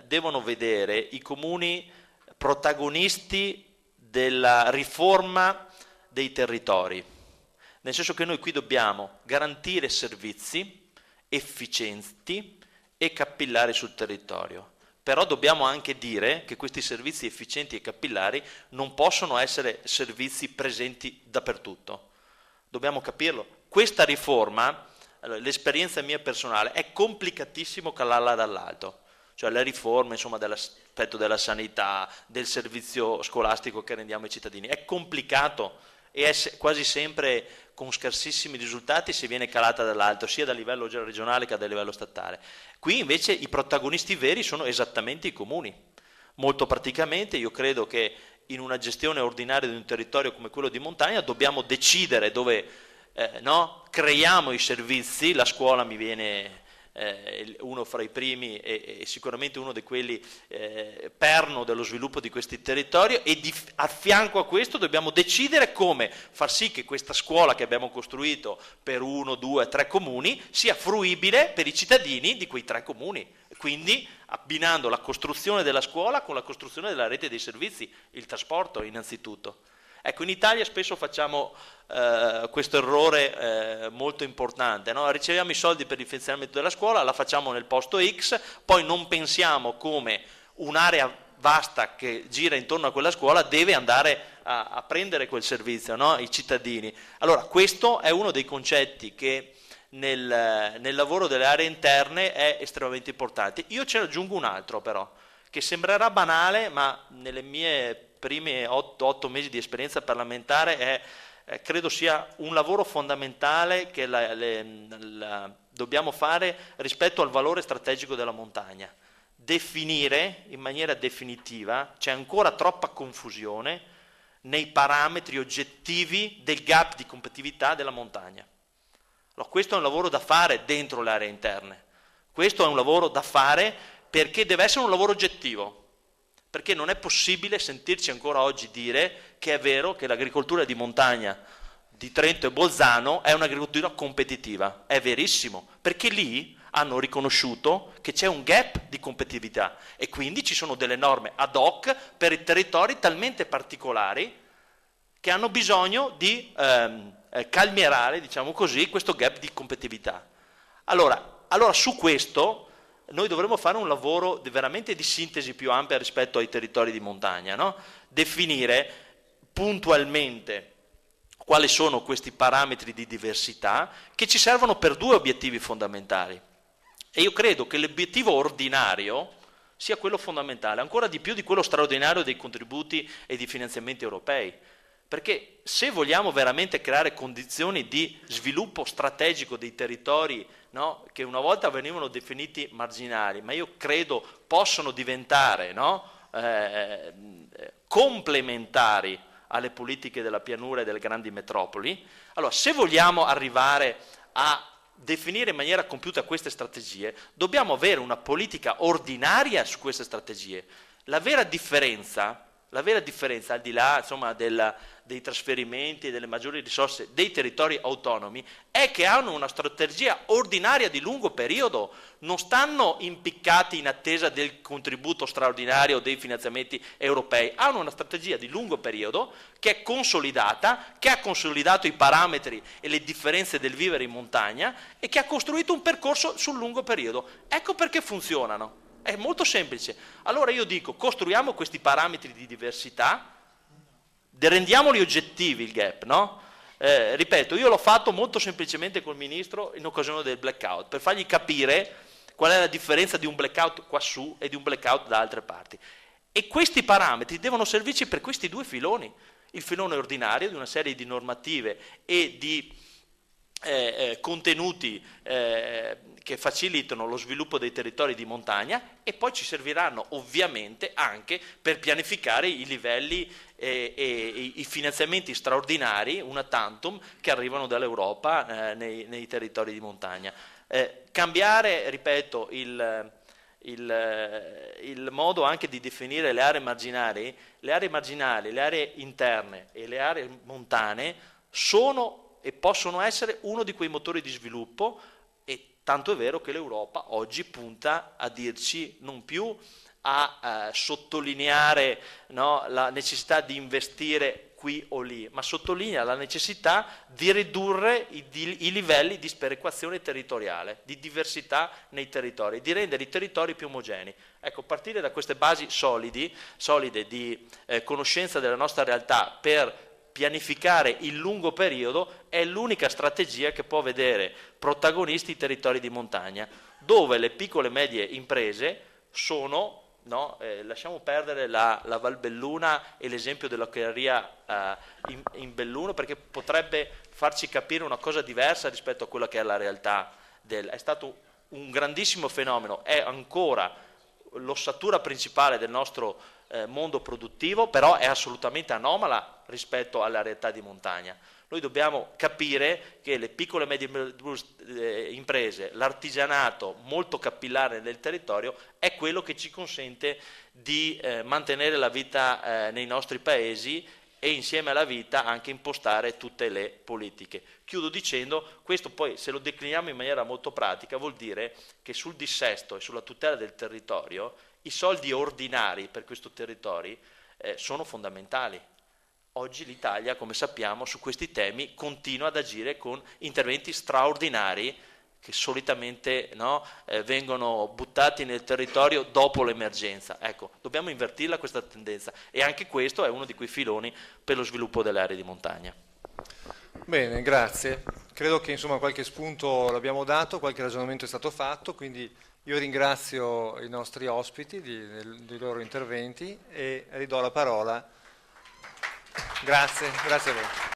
devono vedere i comuni protagonisti della riforma dei territori, nel senso che noi qui dobbiamo garantire servizi efficienti e capillari sul territorio, però dobbiamo anche dire che questi servizi efficienti e capillari non possono essere servizi presenti dappertutto, dobbiamo capirlo. Questa riforma, allora, l'esperienza mia personale, è complicatissimo calarla dall'alto, cioè le riforme insomma dell'aspetto della sanità, del servizio scolastico che rendiamo ai cittadini, è complicato e è quasi sempre con scarsissimi risultati se viene calata dall'alto, sia da livello regionale che da livello statale. Qui invece i protagonisti veri sono esattamente i comuni. Molto praticamente io credo che in una gestione ordinaria di un territorio come quello di montagna dobbiamo decidere dove creiamo i servizi. La scuola mi viene uno fra i primi e sicuramente uno di quelli perno dello sviluppo di questi territori, e a fianco a questo dobbiamo decidere come far sì che questa scuola che abbiamo costruito per 1, 2, 3 comuni sia fruibile per i cittadini di quei 3 comuni, quindi abbinando la costruzione della scuola con la costruzione della rete dei servizi, il trasporto innanzitutto. Ecco, in Italia spesso facciamo questo errore molto importante, no? Riceviamo i soldi per il finanziamento della scuola, la facciamo nel posto X, poi non pensiamo come un'area vasta che gira intorno a quella scuola deve andare a prendere quel servizio, no? I cittadini. Allora, questo è uno dei concetti che nel lavoro delle aree interne è estremamente importante. Io ce ne aggiungo un altro però, che sembrerà banale, ma nelle mie primi 8 mesi di esperienza parlamentare credo sia un lavoro fondamentale che dobbiamo fare rispetto al valore strategico della montagna. Definire in maniera definitiva, c'è ancora troppa confusione nei parametri oggettivi del gap di competitività della montagna. Allora, questo è un lavoro da fare dentro le aree interne, questo è un lavoro da fare perché deve essere un lavoro oggettivo. Perché non è possibile sentirci ancora oggi dire che è vero che l'agricoltura di montagna di Trento e Bolzano è un'agricoltura competitiva. È verissimo, perché lì hanno riconosciuto che c'è un gap di competitività e quindi ci sono delle norme ad hoc per i territori talmente particolari che hanno bisogno di calmierare, diciamo così, questo gap di competitività. Allora su questo noi dovremmo fare un lavoro veramente di sintesi più ampia rispetto ai territori di montagna, no? Definire puntualmente quali sono questi parametri di diversità che ci servono per 2 obiettivi fondamentali. E io credo che l'obiettivo ordinario sia quello fondamentale, ancora di più di quello straordinario dei contributi e di finanziamenti europei, perché se vogliamo veramente creare condizioni di sviluppo strategico dei territori, no, che una volta venivano definiti marginali, ma io credo possono diventare, no, complementari alle politiche della pianura e delle grandi metropoli, allora se vogliamo arrivare a definire in maniera compiuta queste strategie, dobbiamo avere una politica ordinaria su queste strategie. La vera differenza, al di là insomma, dei trasferimenti e delle maggiori risorse dei territori autonomi, è che hanno una strategia ordinaria di lungo periodo, non stanno impiccati in attesa del contributo straordinario dei finanziamenti europei, hanno una strategia di lungo periodo che è consolidata, che ha consolidato i parametri e le differenze del vivere in montagna e che ha costruito un percorso sul lungo periodo. Ecco perché funzionano. È molto semplice. Allora io dico, costruiamo questi parametri di diversità, rendiamoli oggettivi il gap, no? Ripeto, io l'ho fatto molto semplicemente col Ministro in occasione del blackout, per fargli capire qual è la differenza di un blackout qua su e di un blackout da altre parti. E questi parametri devono servirci per questi due filoni. Il filone ordinario di una serie di normative e di contenuti che facilitano lo sviluppo dei territori di montagna, e poi ci serviranno ovviamente anche per pianificare i livelli e i finanziamenti straordinari una tantum che arrivano dall'Europa nei territori di montagna. Cambiare, ripeto, il modo anche di definire le aree marginali, le aree interne e le aree montane sono e possono essere uno di quei motori di sviluppo, e tanto è vero che l'Europa oggi punta a dirci non più a sottolineare, no, la necessità di investire qui o lì, ma sottolinea la necessità di ridurre i livelli di sperequazione territoriale, di diversità nei territori, di rendere i territori più omogenei. Ecco, partire da queste basi solide di conoscenza della nostra realtà per pianificare il lungo periodo è l'unica strategia che può vedere protagonisti i territori di montagna, dove le piccole e medie imprese sono, no, lasciamo perdere la Val Belluna e l'esempio dell'occhiaria in Belluno, perché potrebbe farci capire una cosa diversa rispetto a quella che è la realtà. È stato un grandissimo fenomeno, è ancora l'ossatura principale del nostro mondo produttivo, però è assolutamente anomala rispetto alla realtà di montagna. Noi dobbiamo capire che le piccole e medie imprese, l'artigianato molto capillare nel territorio è quello che ci consente di mantenere la vita nei nostri paesi e insieme alla vita anche impostare tutte le politiche. Chiudo dicendo, questo poi se lo decliniamo in maniera molto pratica vuol dire che sul dissesto e sulla tutela del territorio i soldi ordinari per questi territori sono fondamentali. Oggi l'Italia, come sappiamo, su questi temi continua ad agire con interventi straordinari che solitamente, no, vengono buttati nel territorio dopo l'emergenza. Ecco, dobbiamo invertirla questa tendenza, e anche questo è uno di quei filoni per lo sviluppo delle aree di montagna. Bene, grazie. Credo che insomma qualche spunto l'abbiamo dato, qualche ragionamento è stato fatto, quindi io ringrazio i nostri ospiti dei loro interventi e ridò la parola. Grazie a voi.